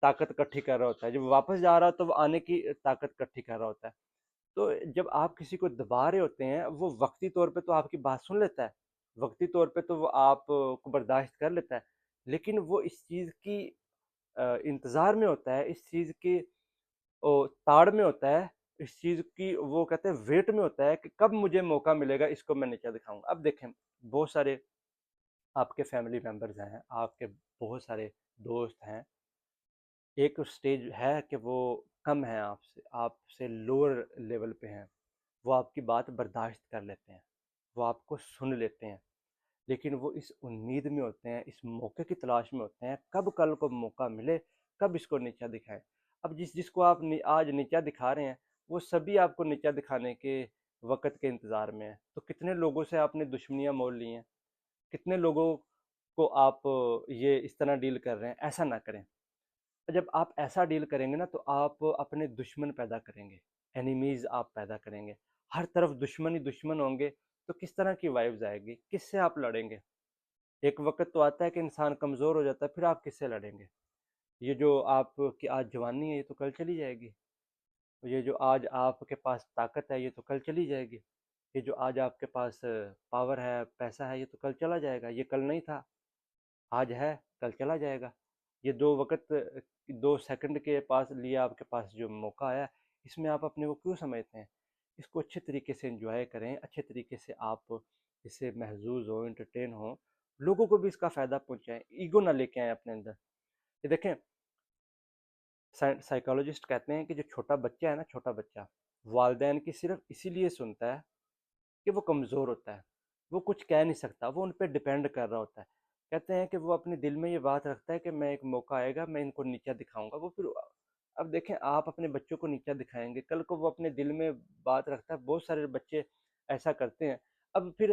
طاقت اکٹھی کر رہا ہوتا ہے. جب واپس جا رہا ہے تو وہ آنے کی طاقت اکٹھی کر رہا ہوتا ہے. تو جب آپ کسی کو دبا رہے ہوتے ہیں، وہ وقتی طور پہ تو آپ کی بات سن لیتا ہے، وقتی طور پہ تو وہ آپ کو برداشت کر لیتا ہے. لیکن وہ اس چیز کی انتظار میں ہوتا ہے، اس چیز کی تاڑ میں ہوتا ہے، اس چیز کی وہ کہتے ہیں ویٹ میں ہوتا ہے کہ کب مجھے موقع ملے گا، اس کو میں نیچا دکھاؤں گا. اب دیکھیں، بہت سارے آپ کے فیملی ممبرز ہیں، آپ کے بہت سارے دوست ہیں. ایک سٹیج ہے کہ وہ کم ہیں، آپ سے لوور لیول پہ ہیں. وہ آپ کی بات برداشت کر لیتے ہیں، وہ آپ کو سن لیتے ہیں. لیکن وہ اس امید میں ہوتے ہیں، اس موقع کی تلاش میں ہوتے ہیں، کب کل کو موقع ملے، کب اس کو نیچا دکھائیں. اب جس جس کو آپ آج نیچا دکھا رہے ہیں، وہ سبھی آپ کو نیچا دکھانے کے وقت کے انتظار میں ہیں. تو کتنے لوگوں سے آپ نے دشمنیاں مول لی ہیں، کتنے لوگوں کو آپ یہ اس طرح ڈیل کر رہے ہیں. ایسا نہ کریں. جب آپ ایسا ڈیل کریں گے نا، تو آپ اپنے دشمن پیدا کریں گے، اینیمیز آپ پیدا کریں گے. ہر طرف دشمن ہی دشمن ہوں گے، تو کس طرح کی وائبز آئے گی؟ کس سے آپ لڑیں گے؟ ایک وقت تو آتا ہے کہ انسان کمزور ہو جاتا ہے، پھر آپ کس سے لڑیں گے؟ یہ جو آپ کی آج جوانی ہے، یہ تو کل چلی جائے گی. یہ جو آج آپ کے پاس طاقت ہے، یہ تو کل چلی جائے گی. یہ جو آج آپ کے پاس پاور ہے، پیسہ ہے، یہ تو کل چلا جائے گا. یہ کل نہیں تھا، آج ہے، کل چلا جائے گا. یہ 2 سیکنڈ کے پاس لیے آپ کے پاس جو موقع آیا، اس میں آپ اپنے کو کیوں سمجھتے ہیں؟ اس کو اچھے طریقے سے انجوائے کریں، اچھے طریقے سے آپ اس سے محظوظ ہوں، انٹرٹین ہوں، لوگوں کو بھی اس کا فائدہ پہنچائیں. ایگو نہ لے کے آئیں اپنے اندر. یہ دیکھیں، سائیکالوجسٹ کہتے ہیں کہ جو چھوٹا بچہ ہے نا، چھوٹا بچہ والدین کی صرف اسی لیے سنتا ہے کہ وہ کمزور ہوتا ہے، وہ کچھ کہہ نہیں سکتا، وہ ان پہ ڈپینڈ کر رہا ہوتا ہے. کہتے ہیں کہ وہ اپنے دل میں یہ بات رکھتا ہے کہ میں ایک موقع آئے گا، میں ان کو نیچا دکھاؤں گا. وہ پھر اب دیکھیں، آپ اپنے بچوں کو نیچا دکھائیں گے، کل کو وہ اپنے دل میں بات رکھتا ہے. بہت سارے بچے ایسا کرتے ہیں. اب پھر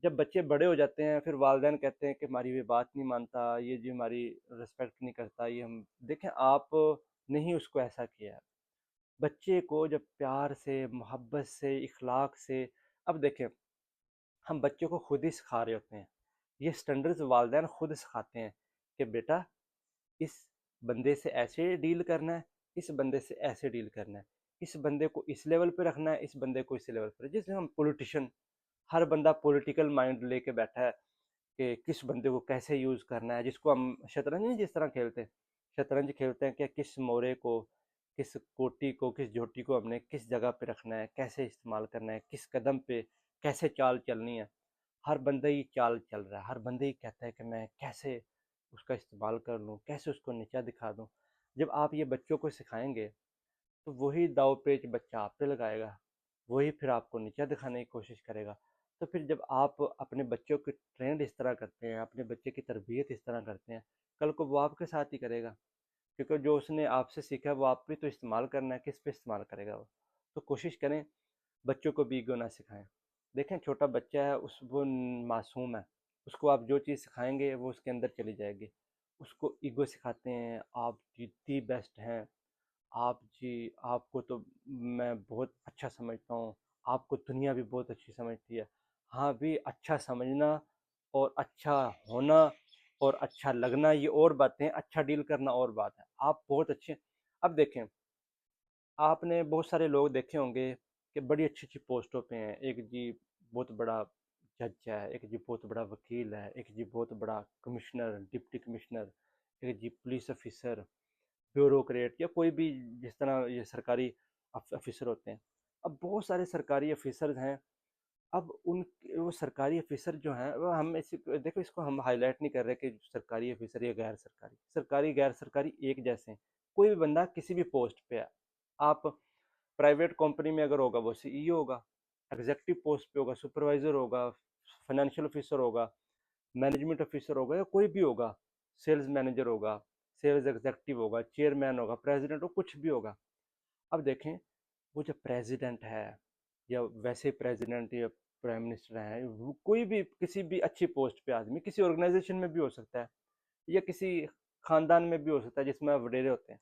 جب بچے بڑے ہو جاتے ہیں، پھر والدین کہتے ہیں کہ ہماری یہ بات نہیں مانتا، یہ جی ہماری رسپیکٹ نہیں کرتا. یہ ہم دیکھیں، آپ نہیں اس کو ایسا کیا ہے۔ بچے کو جب پیار سے، محبت سے، اخلاق سے، اب دیکھیں ہم بچوں کو خود ہی سکھا رہے ہوتے ہیں، یہ سٹینڈرڈز والدین خود سکھاتے ہیں کہ بیٹا اس بندے سے ایسے ڈیل کرنا ہے، اس بندے سے ایسے ڈیل کرنا ہے، اس بندے کو اس لیول پہ رکھنا ہے، اس بندے کو اس لیول پہ، جس میں ہم پولیٹیشین، ہر بندہ پولیٹیکل مائنڈ لے کے بیٹھا ہے کہ کس بندے کو کیسے یوز کرنا ہے، جس کو ہم شطرنج نہیں جس طرح کھیلتے ہیں، شطرنج کھیلتے ہیں کہ کس مورے کو، کس کوٹی کو، کس جھوٹی کو ہم نے کس جگہ پہ رکھنا ہے، کیسے استعمال کرنا ہے، کس قدم پہ کیسے چال چلنی ہے، ہر بندہ ہی چال چل رہا ہے، ہر بندہ ہی کہتا ہے کہ میں کیسے اس کا استعمال کر لوں، کیسے اس کو نیچا دکھا دوں۔ جب آپ یہ بچوں کو سکھائیں گے تو وہی داؤ پیچ بچہ آپ پہ لگائے گا، وہی پھر آپ کو نیچا دکھانے کی کوشش کرے گا۔ تو پھر جب آپ اپنے بچوں کی ٹرینڈ اس طرح کرتے ہیں، اپنے بچے کی تربیت اس طرح کرتے ہیں، کل کو وہ آپ کے ساتھ ہی کرے گا، کیونکہ جو اس نے آپ سے سیکھا ہے وہ آپ پہ تو استعمال کرنا ہے، کس پہ استعمال کرے گا وہ۔ تو کوشش کریں بچوں کو بھی ایگو نہ سکھائیں۔ دیکھیں چھوٹا بچہ ہے، وہ معصوم ہے، اس کو آپ جو چیز سکھائیں گے وہ اس کے اندر چلی جائے گی۔ اس کو ایگو سکھاتے ہیں، آپ جی دی بیسٹ ہیں، آپ جی آپ کو تو میں بہت اچھا سمجھتا ہوں، آپ کو دنیا بھی بہت اچھی سمجھتی ہے۔ ہاں بھی اچھا سمجھنا اور اچھا ہونا اور اچھا لگنا یہ اور باتیں ہیں، اچھا ڈیل کرنا اور بات ہے۔ آپ بہت اچھے، اب دیکھیں آپ نے بہت سارے لوگ دیکھے ہوں گے کہ بڑی اچھی اچھی پوسٹوں پہ ہیں، ایک جی بہت بڑا جج ہے، ایک جی بہت بڑا وکیل ہے، ایک جی بہت بڑا کمشنر، ڈپٹی کمشنر، ایک جی پولیس آفیسر، بیوروکریٹ، یا کوئی بھی جس طرح یہ سرکاری آفیسر ہوتے ہیں۔ اب بہت سارے سرکاری آفیسرز ہیں، اب ان وہ سرکاری آفیسر جو ہیں وہ ہم دیکھو اس کو ہم ہائی لائٹ نہیں کر رہے کہ سرکاری آفیسر یا غیر سرکاری، سرکاری غیر سرکاری ایک جیسے ہیں۔ کوئی بھی بندہ کسی بھی پوسٹ پہ ہے، آپ پرائیویٹ کمپنی میں اگر ہوگا وہ سی ای او ہوگا، ایگزیکٹو پوسٹ پہ ہوگا سپروائزر ہوگا، فائنینشیل آفیسر ہوگا، مینجمنٹ آفیسر ہوگا، یا کوئی بھی ہوگا، سیلز مینیجر ہوگا، سیلز ایگزیکٹو ہوگا، چیئرمین ہوگا، پریزیڈنٹ ہو، کچھ بھی ہوگا۔ اب دیکھیں وہ جو پریزیڈنٹ ہے یا ویسے پریزیڈنٹ یا پرائم منسٹر ہیں، وہ کوئی بھی کسی بھی اچھی پوسٹ پہ آدمی کسی آرگنائزیشن میں بھی ہو سکتا ہے یا کسی خاندان میں بھی ہو سکتا ہے جس میں وڈیرے ہوتے ہیں۔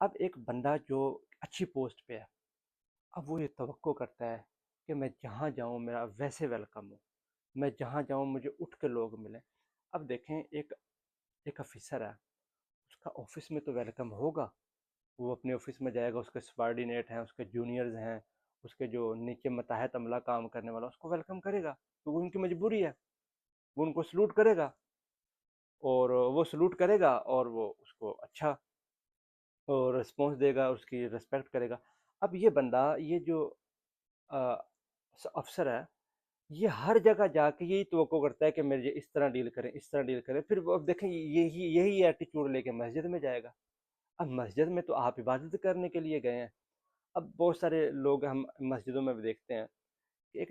اب ایک بندہ جو اچھی پوسٹ پہ ہے، اب وہ یہ توقع کرتا ہے کہ میں جہاں جاؤں میرا ویسے ویلکم ہو، میں جہاں جاؤں مجھے اٹھ کے لوگ ملیں۔ اب دیکھیں ایک آفیسر ہے، اس کا آفس میں تو ویلکم ہوگا، وہ اپنے آفس میں جائے گا، اس کے سبارڈینیٹ ہیں، اس کے جونیئرز ہیں، اس کے جو نیچے متحد عملہ کام کرنے والا اس کو ویلکم کرے گا، کیونکہ ان کی مجبوری ہے، وہ ان کو سلوٹ کرے گا، اور وہ سلوٹ کرے گا اور وہ اس کو اچھا اور رسپانس دے گا، اس کی رسپیکٹ کرے گا۔ اب یہ بندہ یہ جو افسر ہے، یہ ہر جگہ جا کے یہی توقع کرتا ہے کہ میرے اس طرح ڈیل کریں، اس طرح ڈیل کریں، پھر وہ اب دیکھیں یہی ایٹیچیوڈ لے کے مسجد میں جائے گا۔ اب مسجد میں تو آپ عبادت کرنے کے لیے گئے ہیں۔ اب بہت سارے لوگ ہم مسجدوں میں بھی دیکھتے ہیں کہ ایک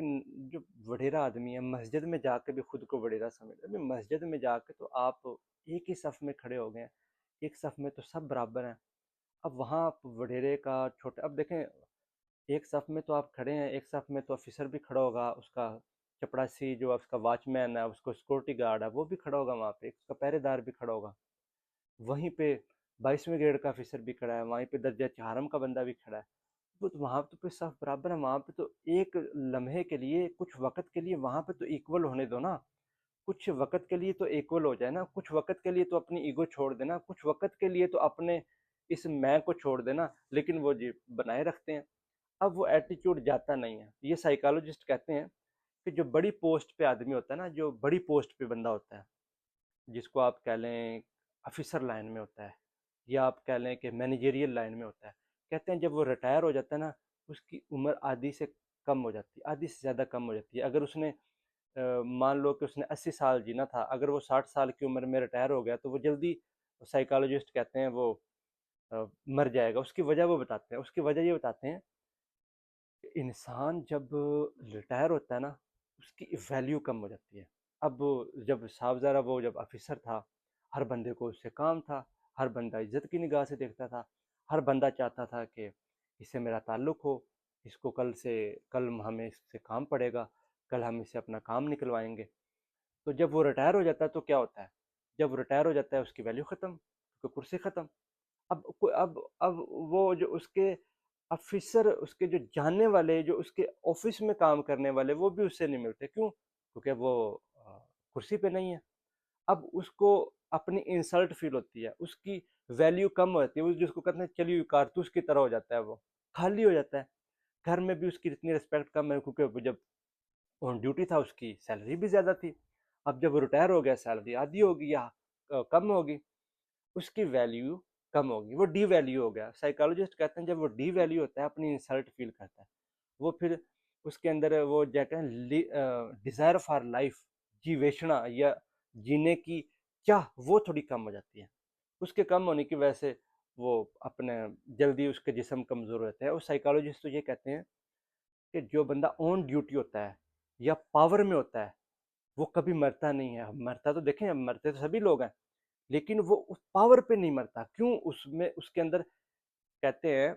جو وڈیرا آدمی ہے مسجد میں جا کے بھی خود کو وڈیرا سمجھتا ہے۔ مسجد میں جا کے تو آپ ایک ہی صف میں کھڑے ہو گئے ہیں، ایک صف میں تو سب برابر ہیں، اب وہاں آپ وڈیرے کا چھوٹے، اب دیکھیں ایک صف میں تو آپ کھڑے ہیں، ایک صف میں تو آفیسر بھی کھڑا ہوگا، اس کا چپڑاسی جو اس کا واچ مین ہے، اس کو سیکورٹی گارڈ ہے، وہ بھی کھڑا ہوگا وہاں پہ، اس کا پہرے دار بھی کھڑا ہوگا، وہیں پہ 22ویں گریڈ کا آفیسر بھی کھڑا ہے، وہیں پہ درجہ چہارم کا بندہ بھی کھڑا ہے۔ تو وہاں تو پہ صف برابر ہے، وہاں پہ تو ایک لمحے کے لیے، کچھ وقت کے لیے وہاں پہ تو ایکول ہونے دو نا، کچھ وقت کے لیے تو ایکول ہو جائے نا، کچھ وقت کے لیے تو اپنی ایگو چھوڑ دینا، کچھ وقت کے لیے تو اپنے اس میں کو چھوڑ دینا، لیکن وہ جی بنائے رکھتے ہیں۔ اب وہ ایٹیچیوڈ جاتا نہیں ہے۔ یہ سائیکالوجسٹ کہتے ہیں کہ جو بڑی پوسٹ پہ آدمی ہوتا ہے نا، جو بڑی پوسٹ پہ بندہ ہوتا ہے، جس کو آپ کہہ لیں آفیسر لائن میں ہوتا ہے یا آپ کہہ لیں کہ مینیجریل لائن میں ہوتا ہے، کہتے ہیں جب وہ ریٹائر ہو جاتا ہے نا، اس کی عمر آدھی سے کم ہو جاتی ہے، آدھی سے زیادہ کم ہو جاتی ہے۔ اگر اس نے مان لو کہ اس نے 80 سال جینا تھا، اگر وہ 60 سال کی عمر میں ریٹائر ہو گیا تو وہ جلدی، سائیکالوجسٹ کہتے ہیں، وہ مر جائے گا۔ اس کی وجہ وہ بتاتے ہیں، اس کی وجہ یہ بتاتے ہیں کہ انسان جب ریٹائر ہوتا ہے نا، اس کی ویلیو کم ہو جاتی ہے۔ اب جب صاحب ذرا وہ جب آفیسر تھا، ہر بندے کو اس سے کام تھا، ہر بندہ عزت کی نگاہ سے دیکھتا تھا، ہر بندہ چاہتا تھا کہ اس سے میرا تعلق ہو، اس کو کل ہمیں اس سے کام پڑے گا، کل ہم اس سے اپنا کام نکلوائیں گے۔ تو جب وہ ریٹائر ہو جاتا ہے تو کیا ہوتا ہے؟ جب ریٹائر ہو جاتا ہے اس کی ویلیو ختم، کیونکہ کرسی ختم۔ اب وہ جو اس کے آفیسر، اس کے جو جاننے والے، جو اس کے آفس میں کام کرنے والے، وہ بھی اس سے نہیں ملتے، کیوں؟ کیونکہ وہ کرسی پہ نہیں ہے۔ اب اس کو اپنی انسلٹ فیل ہوتی ہے، اس کی ویلیو کم ہوتی ہے، وہ جس کو کہتے ہیں چلی ہوئی کارتوس کی طرح ہو جاتا ہے، وہ خالی ہو جاتا ہے۔ گھر میں بھی اس کی اتنی رسپیکٹ کم ہے، کیونکہ وہ جب آن ڈیوٹی تھا اس کی سیلری بھی زیادہ تھی، اب جب وہ ریٹائر ہو گیا سیلری آدھی ہوگی یا کم ہوگی، اس کی ویلیو کم ہوگی، وہ ڈی ویلیو ہو گیا۔ سائیکالوجسٹ کہتے ہیں جب وہ ڈی ویلیو ہوتا ہے، اپنی انسلٹ فیل کرتا ہے، وہ پھر اس کے اندر وہ کہتے ہیں ڈیزائر فار لائف، جیویشنا یا جینے کی چاہ، وہ تھوڑی کم ہو جاتی ہے۔ اس کے کم ہونے کی وجہ سے وہ اپنے جلدی اس کے جسم کمزور ہوتے ہیں۔ اور سائیکالوجسٹ تو یہ کہتے ہیں کہ جو بندہ آن ڈیوٹی ہوتا ہے یا پاور میں ہوتا ہے وہ کبھی مرتا نہیں ہے۔ مرتا تو دیکھیں، مرتے تو سبھی لوگ ہیں، لیکن وہ اس پاور پہ نہیں مرتا، کیوں؟ اس میں اس کے اندر کہتے ہیں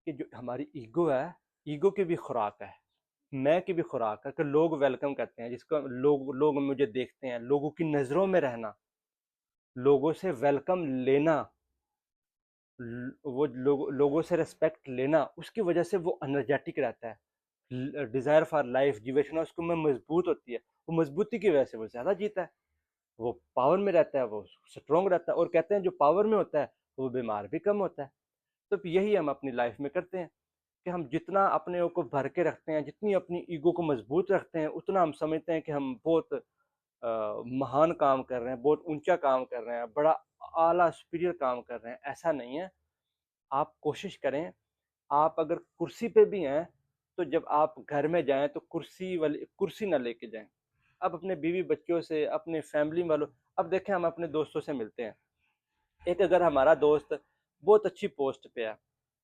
کہ جو ہماری ایگو ہے، ایگو کی بھی خوراک ہے، میں کی بھی خوراک ہے، کہ لوگ ویلکم کہتے ہیں، جس کو لوگ مجھے دیکھتے ہیں، لوگوں کی نظروں میں رہنا، لوگوں سے ویلکم لینا، وہ لوگوں سے ریسپیکٹ لینا، اس کی وجہ سے وہ انرجیٹک رہتا ہے، ڈیزائر فار لائف، جیویشن اس کو میں مضبوط ہوتی ہے، وہ مضبوطی کی وجہ سے وہ زیادہ جیتا ہے، وہ پاور میں رہتا ہے، وہ اسٹرانگ رہتا ہے۔ اور کہتے ہیں جو پاور میں ہوتا ہے وہ بیمار بھی کم ہوتا ہے۔ تو یہی ہم اپنی لائف میں کرتے ہیں کہ ہم جتنا اپنے کو بھر کے رکھتے ہیں، جتنی اپنی ایگو کو مضبوط رکھتے ہیں، اتنا ہم سمجھتے ہیں کہ ہم بہت مہان کام کر رہے ہیں، بہت اونچا کام کر رہے ہیں، بڑا اعلیٰ سپیریئر کام کر رہے ہیں۔ ایسا نہیں ہے۔ آپ کوشش کریں، آپ اگر کرسی پہ بھی ہیں تو جب آپ گھر میں جائیں تو کرسی نہ لے کے جائیں۔ اب اپنے بیوی بچوں سے، اپنے فیملی والوں، اب دیکھیں ہم اپنے دوستوں سے ملتے ہیں، ایک اگر ہمارا دوست بہت اچھی پوسٹ پہ ہے،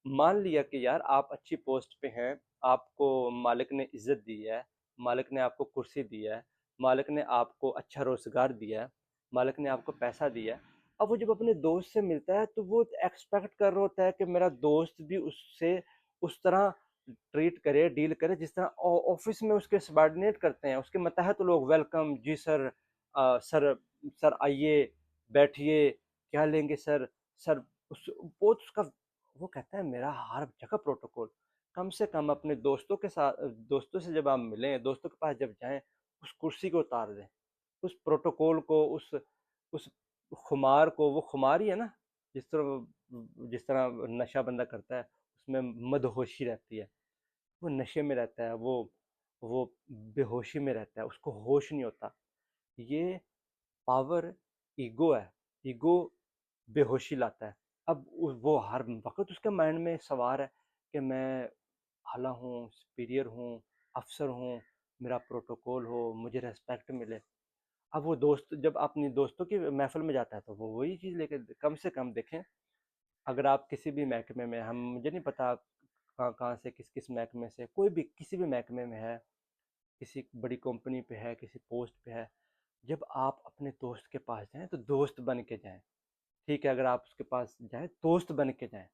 مان لیا کہ یار آپ اچھی پوسٹ پہ ہیں، آپ کو مالک نے عزت دی ہے، مالک نے آپ کو کرسی دی ہے، مالک نے آپ کو اچھا روزگار دیا ہے، مالک نے آپ کو پیسہ دیا ہے۔ اب وہ جب اپنے دوست سے ملتا ہے تو وہ ایکسپیکٹ کر رہا ہوتا ہے کہ میرا دوست بھی اس سے اس طرح ٹریٹ کرے، ڈیل کرے جس طرح آفس میں اس کے سبارڈینیٹ کرتے ہیں، اس کے متحد لوگ ویلکم جی سر، سر، سر آئیے، بیٹھیے، کیا لیں گے سر، سر، بہت اس کا، وہ کہتا ہے میرا ہر جگہ پروٹوکول۔ کم سے کم اپنے دوستوں کے ساتھ، دوستوں سے جب آپ ملیں، دوستوں کے پاس جب جائیں، اس کرسی کو اتار دیں، اس پروٹوکول کو، اس خمار کو، وہ خمار ہی ہے نا، جس طرح نشہ بندہ کرتا ہے، اس میں مدہوشی رہتی ہے، وہ نشے میں رہتا ہے، وہ بے ہوشی میں رہتا ہے، اس کو ہوش نہیں ہوتا۔ یہ پاور ایگو ہے، ایگو بے ہوشی لاتا ہے۔ اب وہ ہر وقت اس کے مائنڈ میں سوار ہے کہ میں اعلیٰ ہوں، سپیریئر ہوں، افسر ہوں، میرا پروٹوکول ہو، مجھے ریسپیکٹ ملے۔ اب وہ دوست جب اپنی دوستوں کی محفل میں جاتا ہے تو وہ وہی چیز لے کے، کم سے کم دیکھیں، اگر آپ کسی بھی محکمے میں، مجھے نہیں پتا آپ کہاں کہاں سے، کس کس محکمے سے، کوئی بھی کسی بھی محکمے میں ہے، کسی بڑی کمپنی پہ ہے، کسی پوسٹ پہ ہے، جب آپ اپنے دوست کے پاس جائیں تو دوست بن کے جائیں، ٹھیک ہے؟ اگر آپ اس کے پاس جائیں دوست بن کے جائیں،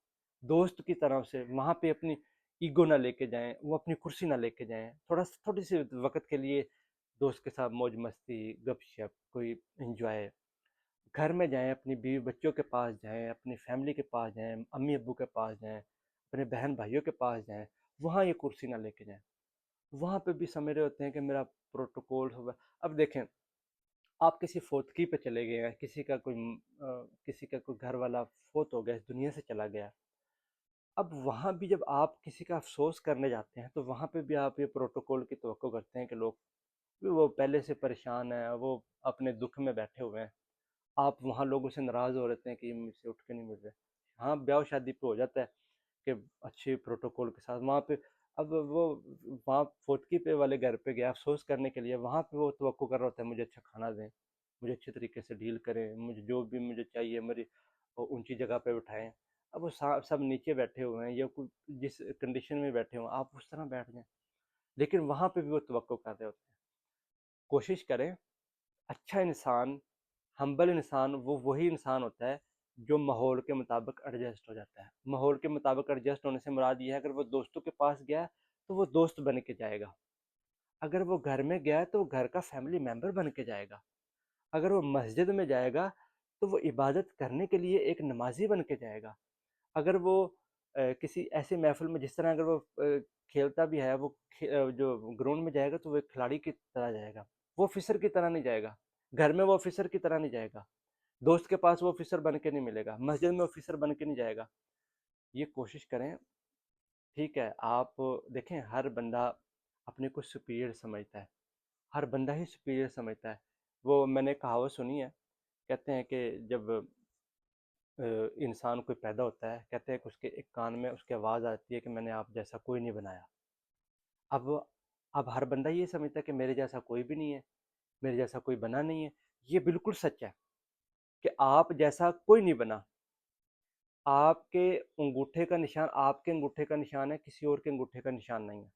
دوست کی طرف سے، وہاں پہ اپنی ایگو نہ لے کے جائیں، وہ اپنی کرسی نہ لے کے جائیں، تھوڑی سی وقت کے لیے دوست کے ساتھ موج مستی، گپ شپ، کوئی انجوائے۔ گھر میں جائیں، اپنی بیوی بچوں کے پاس جائیں، اپنی فیملی کے پاس جائیں، امی ابو کے پاس جائیں، اپنے بہن بھائیوں کے پاس جائیں، وہاں یہ کرسی نہ لے کے جائیں۔ وہاں پہ بھی سمجھ رہے ہوتے ہیں کہ میرا پروٹوکول ہوگا۔ اب دیکھیں، آپ کسی فوتگی پہ چلے گئے ہیں، کسی کا کوئی گھر والا فوت ہو گیا، اس دنیا سے چلا گیا، اب وہاں بھی جب آپ کسی کا افسوس کرنے جاتے ہیں تو وہاں پہ بھی آپ یہ پروٹوکول کی توقع کرتے ہیں کہ لوگ، وہ پہلے سے پریشان ہیں، وہ اپنے دکھ میں بیٹھے ہوئے ہیں، آپ وہاں لوگوں سے ناراض ہو رہتے ہیں کہ یہ مجھ سے اٹھ کے نہیں مل رہے۔ ہاں، بیاہ و شادی پہ ہو جاتا ہے کہ اچھے پروٹوکول کے ساتھ وہاں پہ، اب وہ وہاں فوتگی پہ والے گھر پہ گیا افسوس کرنے کے لیے، وہاں پہ وہ توقع کر رہا ہوتا ہے مجھے اچھا کھانا دیں، مجھے اچھے طریقے سے ڈیل کریں، مجھے جو بھی مجھے چاہیے میری اونچی جگہ پہ بٹھائیں۔ اب وہ سب نیچے بیٹھے ہوئے ہیں یا کوئی جس کنڈیشن میں بیٹھے ہوں آپ اس طرح بیٹھ جائیں، لیکن وہاں پہ بھی وہ توقع کر رہے ہوتے ہیں۔ کوشش کریں، اچھا انسان، ہمبل انسان، وہ وہی انسان ہوتا ہے جو ماحول کے مطابق ایڈجسٹ ہو جاتا ہے۔ ماحول کے مطابق ایڈجسٹ ہونے سے مراد یہ ہے اگر وہ دوستوں کے پاس گیا تو وہ دوست بن کے جائے گا، اگر وہ گھر میں گیا ہے تو وہ گھر کا فیملی ممبر بن کے جائے گا، اگر وہ مسجد میں جائے گا تو وہ عبادت کرنے کے لیے ایک نمازی بن کے جائے گا۔ اگر وہ کسی ایسی محفل میں، جس طرح اگر وہ کھیلتا بھی ہے، وہ جو گراؤنڈ میں جائے گا تو وہ ایک کھلاڑی کی طرح جائے گا، وہ آفیسر کی طرح نہیں جائے گا۔ گھر میں وہ آفیسر کی طرح نہیں جائے گا، دوست کے پاس وہ آفیسر بن کے نہیں ملے گا، مسجد میں آفیسر بن کے نہیں جائے گا۔ یہ کوشش کریں، ٹھیک ہے؟ آپ دیکھیں، ہر بندہ اپنے کو سپیریئر سمجھتا ہے، ہر بندہ ہی سپیریئر سمجھتا ہے۔ وہ میں نے کہاوت سنی ہے، کہتے ہیں کہ جب انسان کوئی پیدا ہوتا ہے، کہتے ہیں کہ اس کے ایک کان میں اس کی آواز آتی ہے کہ میں نے آپ جیسا کوئی نہیں بنایا۔ اب اب ہر بندہ یہ سمجھتا ہے کہ میرے جیسا کوئی بھی نہیں ہے، میرے جیسا کوئی بنا نہیں ہے۔ یہ بالکل سچ ہے کہ آپ جیسا کوئی نہیں بنا۔ آپ کے انگوٹھے کا نشان آپ کے انگوٹھے کا نشان ہے، کسی اور کے انگوٹھے کا نشان نہیں ہے۔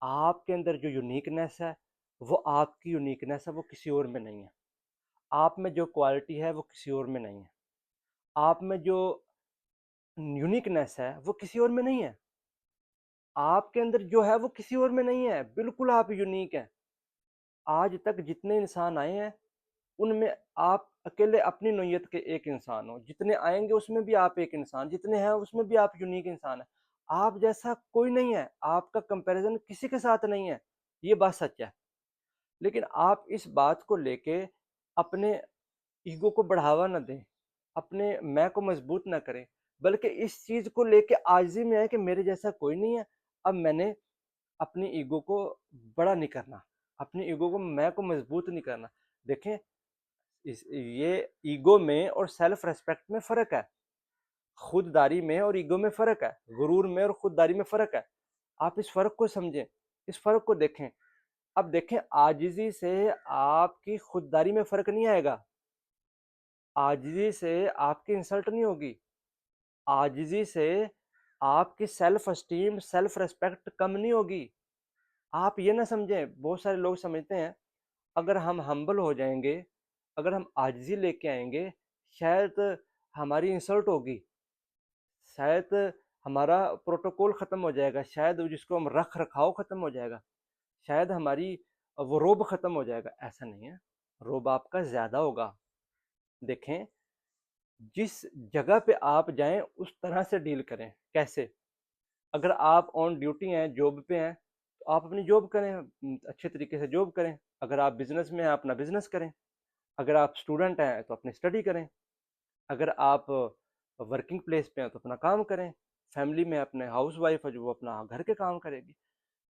آپ کے اندر جو یونیکنیس ہے، وہ آپ کی یونیکنیس ہے، وہ کسی اور میں نہیں ہے۔ آپ میں جو کوالٹی ہے وہ کسی اور میں نہیں ہے۔ آپ میں جو یونیکنیس ہے وہ کسی اور میں نہیں ہے۔ آپ کے اندر جو ہے وہ کسی اور میں نہیں ہے، بالکل آپ یونیک ہیں۔ آج تک جتنے انسان آئے ہیں ان میں آپ اکیلے اپنی نوعیت کے ایک انسان ہو، جتنے آئیں گے اس میں بھی آپ ایک انسان، جتنے ہیں اس میں بھی آپ یونیک انسان ہیں۔ آپ جیسا کوئی نہیں ہے، آپ کا کمپیریزن کسی کے ساتھ نہیں ہے، یہ بات سچ ہے۔ لیکن آپ اس بات کو لے کے اپنے ایگو کو بڑھاوا نہ دیں، اپنے میں کو مضبوط نہ کریں، بلکہ اس چیز کو لے کے عاجزی میں آئے کہ میرے جیسا کوئی نہیں ہے۔ اب میں نے اپنی ایگو کو بڑا نہیں کرنا، اپنی ایگو کو میں کو مضبوط نہیں کرنا۔ دیکھیں، یہ ایگو میں اور سیلف ریسپیکٹ میں فرق ہے، خود داری میں اور ایگو میں فرق ہے، غرور میں اور خود داری میں فرق ہے۔ آپ اس فرق کو سمجھیں، اس فرق کو دیکھیں۔ اب دیکھیں، عاجزی سے آپ کی خود داری میں فرق نہیں آئے گا، عاجزی سے آپ کی انسلٹ نہیں ہوگی، عاجزی سے آپ کی سیلف اسٹیم، سیلف ریسپیکٹ کم نہیں ہوگی۔ آپ یہ نہ سمجھیں، بہت سارے لوگ سمجھتے ہیں اگر ہم ہمبل ہو جائیں گے، اگر ہم عاجزی لے کے آئیں گے، شاید ہماری انسلٹ ہوگی، شاید ہمارا پروٹوکول ختم ہو جائے گا، شاید جس کو ہم رکھ رکھاؤ ختم ہو جائے گا، شاید ہماری وہ روب ختم ہو جائے گا۔ ایسا نہیں ہے، روب آپ کا زیادہ ہوگا۔ دیکھیں، جس جگہ پہ آپ جائیں اس طرح سے ڈیل کریں۔ کیسے؟ اگر آپ آن ڈیوٹی ہیں، جاب پہ ہیں، تو آپ اپنی جاب کریں، اچھے طریقے سے جاب کریں۔ اگر آپ بزنس میں ہیں، اپنا بزنس کریں۔ اگر آپ اسٹوڈنٹ ہیں تو اپنی اسٹڈی کریں۔ اگر آپ ورکنگ پلیس پہ ہیں تو اپنا کام کریں۔ فیملی میں اپنے ہاؤس وائف ہے جو وہ اپنا گھر کے کام کرے گی۔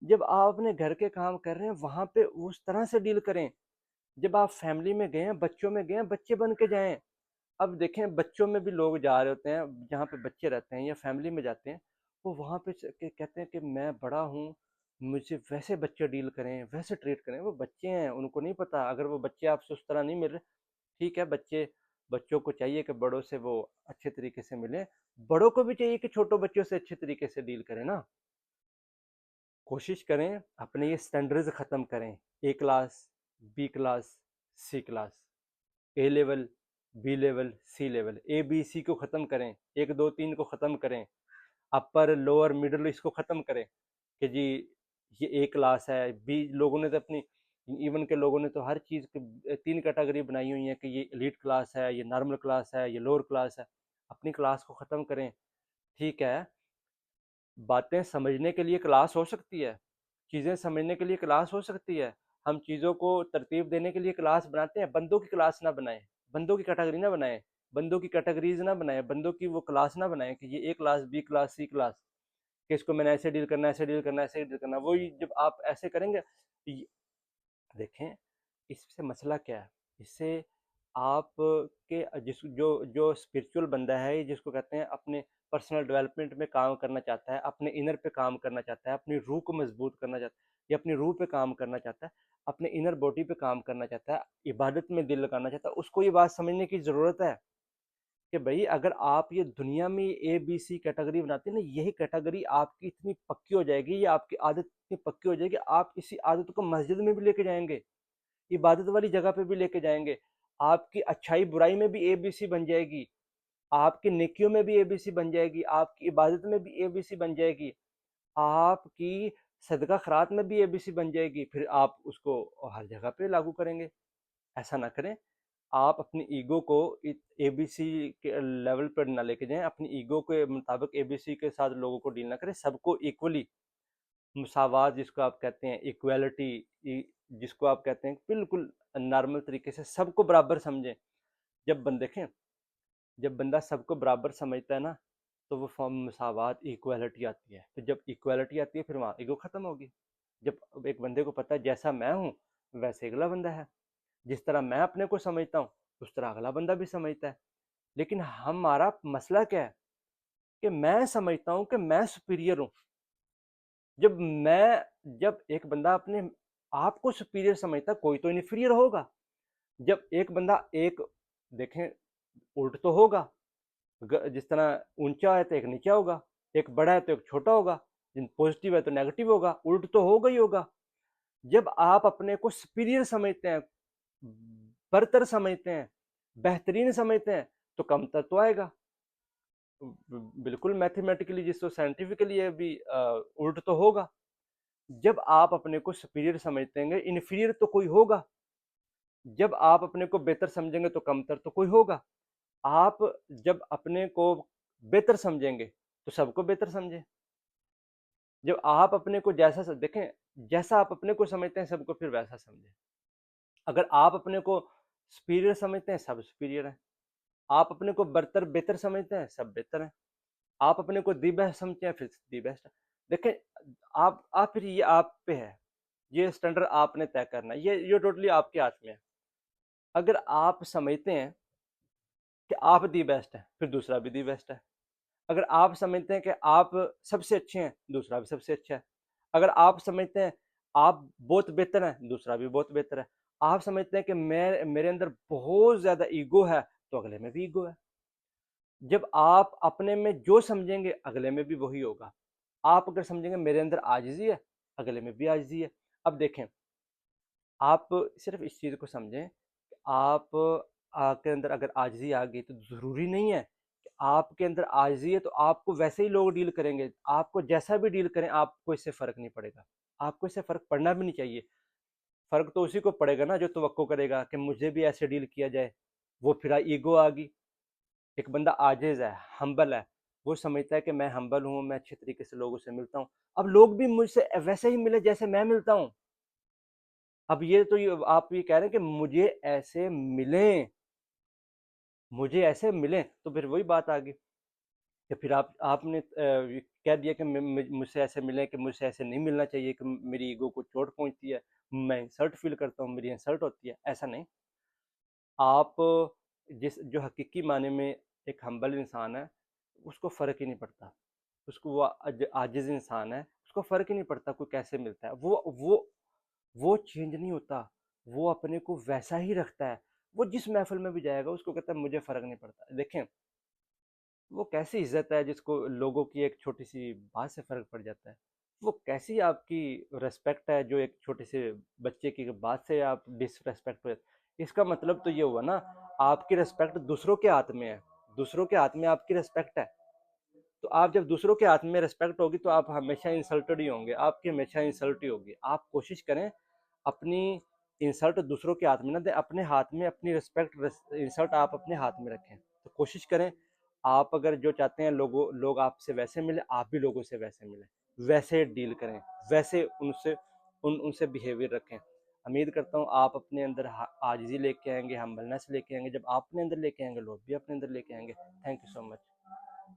جب آپ اپنے گھر کے کام کر رہے ہیں وہاں پہ اس طرح سے ڈیل کریں۔ جب آپ فیملی میں گئے ہیں، بچوں میں گئے ہیں، بچے بن کے جائیں۔ اب دیکھیں، بچوں میں بھی لوگ جا رہے ہوتے ہیں، جہاں پہ بچے رہتے ہیں یا فیملی میں جاتے ہیں، وہ وہاں پہ کہتے ہیں کہ میں بڑا ہوں، مجھے ویسے بچے ڈیل کریں، ویسے ٹریٹ کریں۔ وہ بچے ہیں، ان کو نہیں پتا۔ اگر وہ بچے آپ سے اس طرح نہیں مل رہے، ٹھیک ہے، بچوں کو چاہیے کہ بڑوں سے وہ اچھے طریقے سے ملیں، بڑوں کو بھی چاہیے کہ چھوٹوں بچوں سے اچھے طریقے سے ڈیل کریں نا۔ کوشش کریں اپنے یہ سٹینڈرڈز ختم کریں، A class, B class, C class, A level, B level, C level, A B C کو ختم کریں، 1 2 3 کو ختم کریں، اپر لوور مڈل اس کو ختم کریں کہ جی یہ اے کلاس ہے، بی لوگوں نے تو اپنی، ایون کے لوگوں نے تو ہر چیز کی 3 کیٹیگری بنائی ہوئی ہیں کہ یہ ایلیٹ کلاس ہے، یہ نارمل کلاس ہے، یہ لوور کلاس ہے۔ اپنی کلاس کو ختم کریں، ٹھیک ہے؟ باتیں سمجھنے کے لیے کلاس ہو سکتی ہے، چیزیں سمجھنے کے لیے کلاس ہو سکتی ہے، ہم چیزوں کو ترتیب دینے کے لیے کلاس بناتے ہیں، بندوں کی کلاس نہ بنائیں، بندوں کی کیٹیگری نہ بنائیں، بندوں کی کیٹیگریز نہ بنائیں، بندوں کی وہ کلاس نہ بنائیں کہ یہ A class, B class, C class, کہ اس کو میں نے ایسے ڈیل کرنا ہے، ایسے ڈیل کرنا ہے، ایسے ڈیل کرنا ہے۔ وہی جب آپ ایسے کریں گے، دیکھیں اس سے مسئلہ کیا ہے، اس سے آپ کے جو اسپرچول بندہ ہے، جس کو کہتے ہیں اپنے پرسنل ڈیولپمنٹ میں کام کرنا چاہتا ہے، اپنے انر پہ کام کرنا چاہتا ہے، اپنی روح کو مضبوط کرنا چاہتا ہے، یا اپنی روح پہ کام کرنا چاہتا ہے، اپنے انر باڈی پہ کام کرنا چاہتا ہے، عبادت میں دل لگانا چاہتا ہے، اس کو یہ بات سمجھنے کی ضرورت ہے کہ بھائی اگر آپ یہ دنیا میں اے بی سی کیٹیگری بناتے ہیں نا، یہی کیٹیگری آپ کی اتنی پکی ہو جائے گی، یا آپ کی عادت اتنی پکی ہو جائے گی، آپ اسی عادت کو مسجد میں بھی لے کے جائیں گے، عبادت والی جگہ پہ بھی لے کے جائیں گے، آپ کی اچھائی برائی میں بھی اے بی سی بن جائے گی، آپ کی نیکیوں میں بھی اے بی سی بن جائے گی، آپ کی عبادت میں بھی اے بی سی بن جائے گی، آپ کی صدقہ خیرات میں بھی اے بی سی بن جائے گی، پھر آپ اس کو ہر جگہ پہ لاگو کریں گے۔ ایسا نہ کریں، آپ اپنی ایگو کو اے بی سی کے لیول پر نہ لے کے جائیں، اپنی ایگو کے مطابق اے بی سی کے ساتھ لوگوں کو ڈیل نہ کریں، سب کو ایکولی، مساوات جس کو آپ کہتے ہیں، ایکویلٹی جس کو آپ کہتے ہیں، بالکل نارمل طریقے سے سب کو برابر سمجھیں۔ دیکھیں، جب بندہ سب کو برابر سمجھتا ہے نا، تو وہ فارم مساوات، ایکویلٹی آتی ہے۔ تو جب ایکویلٹی آتی ہے، پھر وہاں ایگو ختم ہوگی۔ جب ایک بندے کو پتہ ہے جیسا میں ہوں ویسے اگلا بندہ ہے، جس طرح میں اپنے کو سمجھتا ہوں اس طرح اگلا بندہ بھی سمجھتا ہے۔ لیکن ہمارا مسئلہ کیا ہے کہ میں سمجھتا ہوں کہ میں سپیریئر ہوں۔ جب ایک بندہ اپنے آپ کو سپیریئر سمجھتا، کوئی تو انفیریئر ہوگا۔ جب ایک بندہ دیکھیں الٹ تو ہوگا، جس طرح اونچا ہے تو ایک نیچا ہوگا، ایک بڑا ہے تو ایک چھوٹا ہوگا، پوزیٹیو ہے تو نیگیٹو ہوگا، الٹ تو ہوگا ہی ہوگا۔ جب آپ اپنے کو سپیریئر سمجھتے ہیں، برتر سمجھتے ہیں، بہترین سمجھتے ہیں، تو کمتر تو آئے گا۔ بالکل میتھمیٹیکلی، جس کو سائنٹیفکلی ہے بھی الٹ تو ہوگا۔ جب آپ اپنے کو سپیریئر سمجھتے ہیں، انفیریئر تو کوئی ہوگا۔ جب آپ اپنے کو بہتر سمجھیں گے تو کمتر تو کوئی ہوگا۔ آپ جب اپنے کو بہتر سمجھیں گے تو سب کو بہتر سمجھیں۔ جب آپ اپنے کو دیکھیں، جیسا آپ اپنے کو سمجھتے ہیں سب کو پھر ویسا سمجھیں۔ اگر آپ اپنے کو سپیریئر سمجھتے ہیں، سب سپیریئر ہیں۔ آپ اپنے کو برتر بہتر سمجھتے ہیں، سب بہتر ہیں۔ آپ اپنے کو دی بیسٹ سمجھتے ہیں، پھر دی بیسٹ ہے۔ دیکھیں، آپ پھر یہ آپ پہ ہے، یہ سٹینڈرڈ آپ نے طے کرنا ہے، یہ ٹوٹلی آپ کے ہاتھ میں ہے۔ اگر آپ سمجھتے ہیں کہ آپ دی بیسٹ ہیں، پھر دوسرا بھی دی بیسٹ ہے۔ اگر آپ سمجھتے ہیں کہ آپ سب سے اچھے ہیں، دوسرا بھی سب سے اچھا ہے۔ اگر آپ سمجھتے ہیں آپ بہت بہتر ہیں، دوسرا بھی بہت بہتر ہے۔ آپ سمجھتے ہیں کہ میرے اندر بہت زیادہ ایگو ہے، تو اگلے میں بھی ایگو ہے۔ جب آپ اپنے میں جو سمجھیں گے اگلے میں بھی وہی ہوگا۔ آپ اگر سمجھیں گے میرے اندر عاجزی ہے، اگلے میں بھی عاجزی ہے۔ اب دیکھیں، آپ صرف اس چیز کو سمجھیں کہ آپ کے اندر اگر عاجزی آ گئی تو ضروری نہیں ہے کہ آپ کے اندر عاجزی ہے تو آپ کو ویسے ہی لوگ ڈیل کریں گے۔ آپ کو جیسا بھی ڈیل کریں، آپ کو اس سے فرق نہیں پڑے گا۔ آپ کو اس سے فرق پڑنا بھی نہیں چاہیے۔ فرق تو اسی کو پڑے گا نا جو توقع کرے گا کہ مجھے بھی ایسے ڈیل کیا جائے۔ وہ پھر ایگو آ گئی۔ ایک بندہ عاجز ہے، ہمبل ہے، وہ سمجھتا ہے کہ میں ہمبل ہوں، میں اچھے طریقے سے لوگوں سے ملتا ہوں، اب لوگ بھی مجھ سے ویسے ہی ملے جیسے میں ملتا ہوں۔ اب آپ یہ کہہ رہے ہیں کہ مجھے ایسے ملیں، مجھے ایسے ملیں، تو پھر وہی بات آ گئی کہ پھر آپ نے کہہ دیا کہ مجھ سے ایسے ملیں کہ مجھ سے ایسے نہیں ملنا چاہیے، کہ میری ایگو کو چوٹ پہنچتی ہے، میں انسلٹ فیل کرتا ہوں، میری انسلٹ ہوتی ہے۔ ایسا نہیں۔ آپ جو حقیقی معنی میں ایک ہمبل انسان ہے، اس کو فرق ہی نہیں پڑتا، اس کو وہ عاجز انسان ہے، اس کو فرق ہی نہیں پڑتا کوئی کیسے ملتا ہے، وہ چینج نہیں ہوتا، وہ اپنے کو ویسا ہی رکھتا ہے۔ وہ جس محفل میں بھی جائے گا اس کو کہتا ہے مجھے فرق نہیں پڑتا۔ دیکھیں، وہ کیسی عزت ہے جس کو لوگوں کی ایک چھوٹی سی بات سے فرق پڑ جاتا ہے؟ وہ کیسی آپ کی ریسپیکٹ ہے جو ایک چھوٹے سے بچے کی بات سے آپ ڈس ریسپیکٹ ہو؟ اس کا مطلب تو یہ ہوا نا، آپ کی ریسپیکٹ دوسروں کے ہاتھ میں ہے، دوسروں کے ہاتھ میں آپ کی ریسپیکٹ ہے۔ تو آپ جب دوسروں کے ہاتھ میں ریسپیکٹ ہوگی تو آپ ہمیشہ انسلٹڈ ہی ہوں گے، آپ کی ہمیشہ انسلٹ ہی ہوگی۔ آپ کوشش کریں اپنی انسلٹ دوسروں کے ہاتھ میں نہ دیں، اپنے ہاتھ میں اپنی ریسپیکٹ، انسلٹ آپ اپنے ہاتھ میں رکھیں۔ تو کوشش کریں، آپ اگر جو چاہتے ہیں لوگ آپ سے ویسے ملیں، آپ بھی لوگوں سے ویسے ملیں، ویسے ڈیل کریں، ویسے ان سے بیہیویئر رکھیں۔ امید کرتا ہوں آپ اپنے اندر عاجزی لے کے آئیں گے، ہمبلنس لے کے آئیں گے۔ جب آپ اپنے اندر لے کے آئیں گے، لوگ بھی اپنے اندر لے کے آئیں گے۔ Thank you so much.